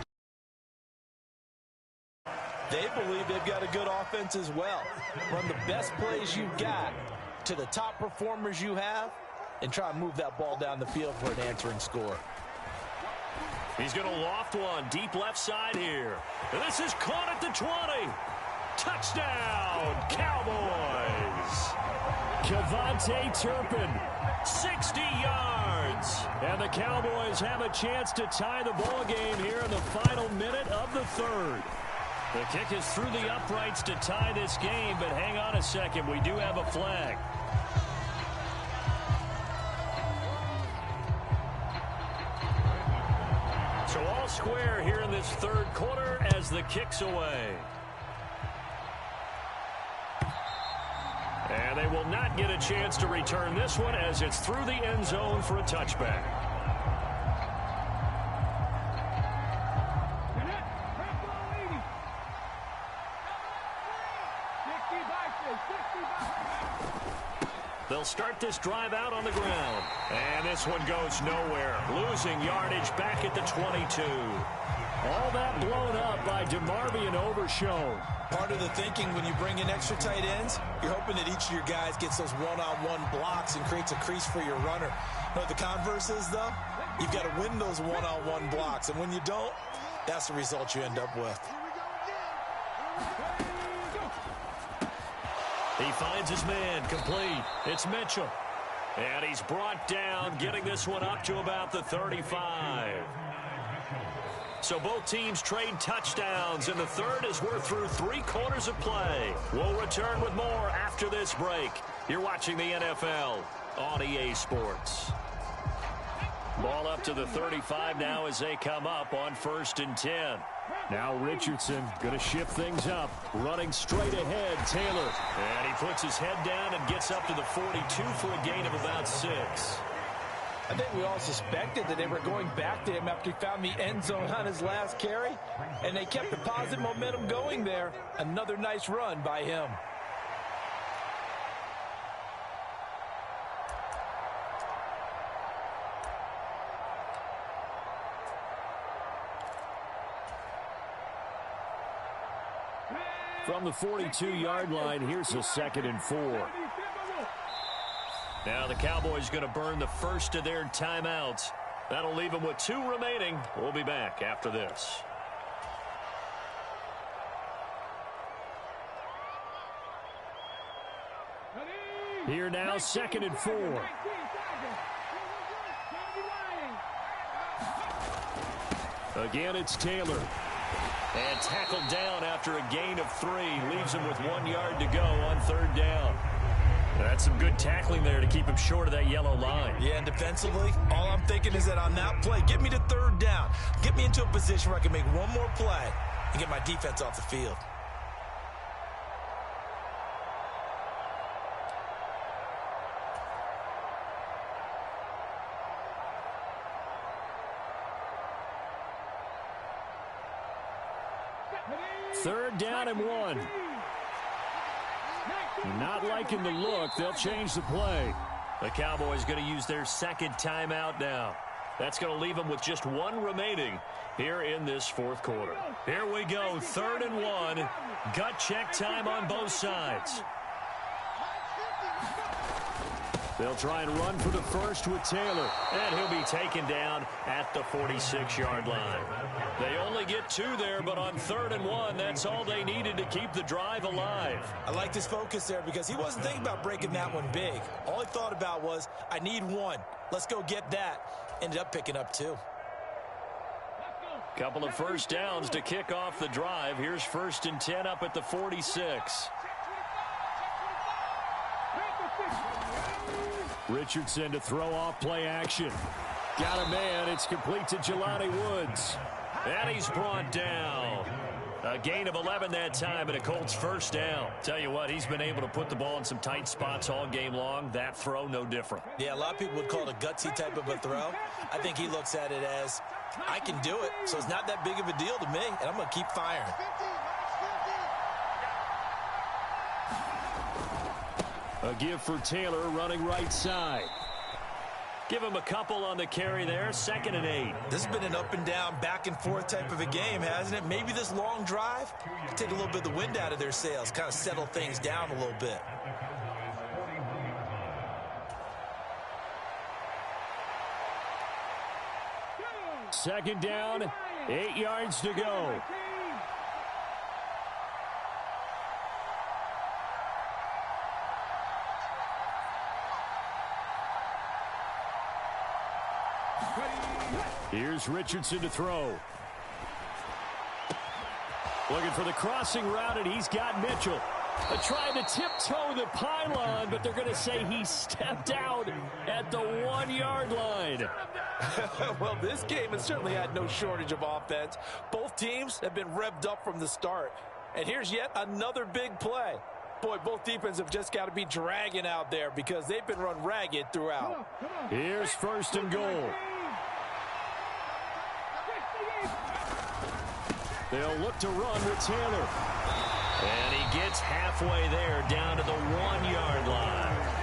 They believe they've got a good offense as well. Run the best plays you've got to the top performers you have, and try and move that ball down the field for an answering score. He's going to loft one deep left side here. And this is caught at the 20. Touchdown, Cowboys. Kevontae Turpin, 60 yards. And the Cowboys have a chance to tie the ball game here in the final minute of the third. The kick is through the uprights to tie this game, but hang on a second. We do have a flag. So all square here in this third quarter as the kick's away. And they will not get a chance to return this one as it's through the end zone for a touchback. They'll start this drive out on the ground. And this one goes nowhere. Losing yardage back at the 22. All that blown up by DeMarvion Overshown. Part of the thinking when you bring in extra tight ends, you're hoping that each of your guys gets those one-on-one blocks and creates a crease for your runner. You know what the converse is, though? You've got to win those one-on-one blocks. And when you don't, that's the result you end up with. He finds his man, complete. It's Mitchell. And he's brought down, getting this one up to about the 35. So both teams trade touchdowns, and the third as we're through 3 quarters of play. We'll return with more after this break. You're watching the NFL on EA Sports. Ball up to the 35 now as they come up on 1st and 10. Now Richardson going to shift things up. Running straight ahead, Taylor. And he puts his head down and gets up to the 42 for a gain of about 6. I think we all suspected that they were going back to him after he found the end zone on his last carry. And they kept the positive momentum going there. Another nice run by him. From the 42-yard line, here's a 2nd and 4. Now the Cowboys going to burn the first of their timeouts. That'll leave them with 2 remaining. We'll be back after this. Here now, 2nd and 4. Again, it's Taylor. And tackled down after a gain of 3. Leaves him with 1 yard to go on 3rd down. That's some good tackling there to keep him short of that yellow line. Yeah, and defensively, all I'm thinking is that on that play, get me to 3rd down. Get me into a position where I can make one more play and get my defense off the field. Third down and 1. Not liking the look. They'll change the play. The Cowboys going to use their 2nd timeout now. That's going to leave them with just 1 remaining here in this 4th quarter. Here we go, 3rd and 1. Gut check time on both sides. They'll try and run for the first with Taylor. And he'll be taken down at the 46-yard line. They only get 2 there, but on 3rd and 1, that's all they needed to keep the drive alive. I like his focus there because he wasn't thinking about breaking that one big. All he thought about was, I need 1. Let's go get that. Ended up picking up 2. Couple of first downs to kick off the drive. Here's 1st and 10 up at the 46. Richardson to throw off play action. Got a man. It's complete to Jelani Woods. And he's brought down. A gain of 11 that time, and a Colts 1st down. Tell you what, he's been able to put the ball in some tight spots all game long. That throw, no different. Yeah, a lot of people would call it a gutsy type of a throw. I think he looks at it as, I can do it, so it's not that big of a deal to me, and I'm going to keep firing. A give for Taylor running right side. Give him a couple on the carry there. 2nd and 8. This has been an up and down, back and forth type of a game, hasn't it? Maybe this long drive can take a little bit of the wind out of their sails, kind of settle things down a little bit. Second down, 8 yards to go. Here's Richardson to throw. Looking for the crossing route, and he's got Mitchell. Trying to tiptoe the pylon, but they're going to say he stepped out at the 1-yard line. Well, this game has certainly had no shortage of offense. Both teams have been revved up from the start. And here's yet another big play. Boy, both defenses have just got to be dragging out there because they've been run ragged throughout. Here's 1st and goal. They'll look to run with Taylor. And he gets halfway there, down to the 1-yard line.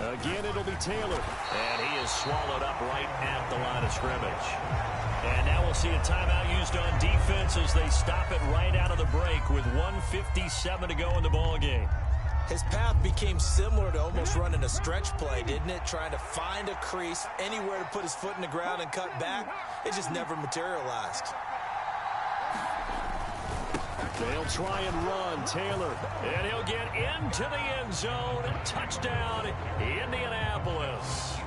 Again, it'll be Taylor. And he is swallowed up right at the line of scrimmage. And now we'll see a timeout used on defense as they stop it right out of the break with 1:57 to go in the ballgame. His path became similar to almost running a stretch play, didn't it? Trying to find a crease, anywhere to put his foot in the ground and cut back. It just never materialized. They'll try and run. Taylor. And he'll get into the end zone. Touchdown, Indianapolis.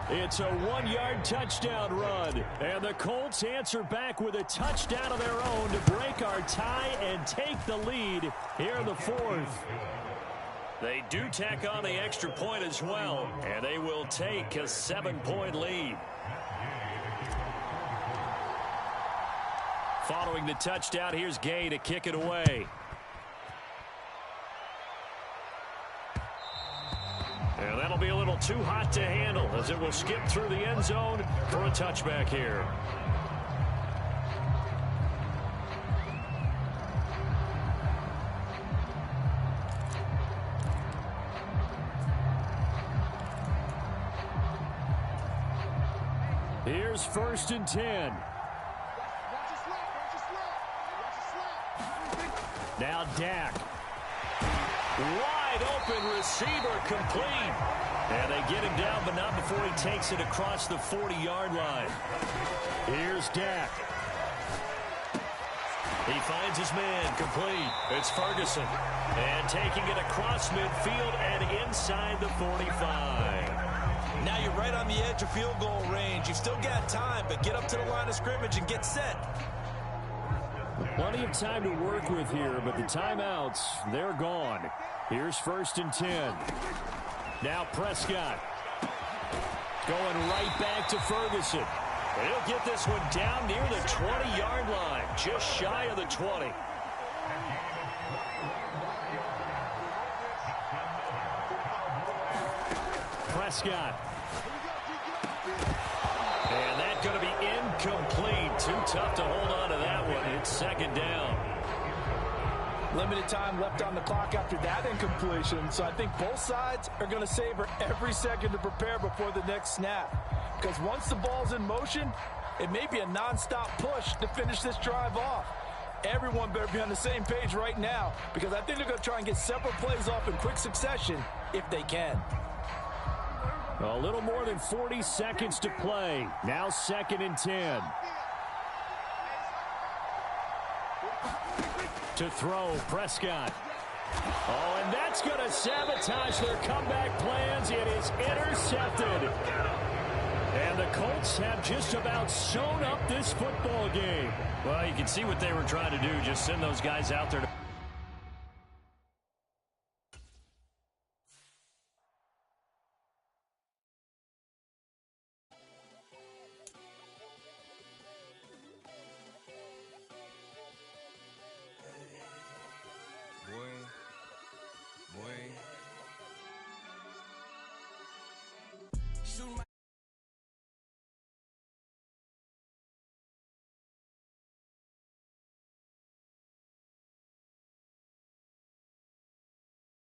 It's a 1-yard touchdown run. And the Colts answer back with a touchdown of their own to break our tie and take the lead here in the 4th. They do tack on the extra point as well, and they will take a 7-point lead. Following the touchdown, here's Gay to kick it away. And that'll be a little too hot to handle as it will skip through the end zone for a touchback here. Here's 1st and 10. Now Dak. Wide open receiver complete. And they get him down, but not before he takes it across the 40-yard line. Here's Dak. He finds his man complete. It's Ferguson. And taking it across midfield and inside the 45. Now you're right on the edge of field goal range. You've still got time, but get up to the line of scrimmage and get set. Plenty of time to work with here, but the timeouts, they're gone. Here's 1st and 10. Now Prescott. Going right back to Ferguson. He'll get this one down near the 20-yard line, just shy of the 20. Prescott. And that's going to be incomplete. Too tough to hold on to that one. It's 2nd down. Limited time left on the clock after that incompletion, so I think both sides are going to savor every second to prepare before the next snap. Because once the ball's in motion, it may be a nonstop push to finish this drive off. Everyone better be on the same page right now, because I think they're going to try and get several plays off in quick succession if they can. A little more than 40 seconds to play. Now 2nd and 10. To throw, Prescott. Oh, and that's going to sabotage their comeback plans. It is intercepted. And the Colts have just about sewn up this football game. Well, you can see what they were trying to do. Just send those guys out there to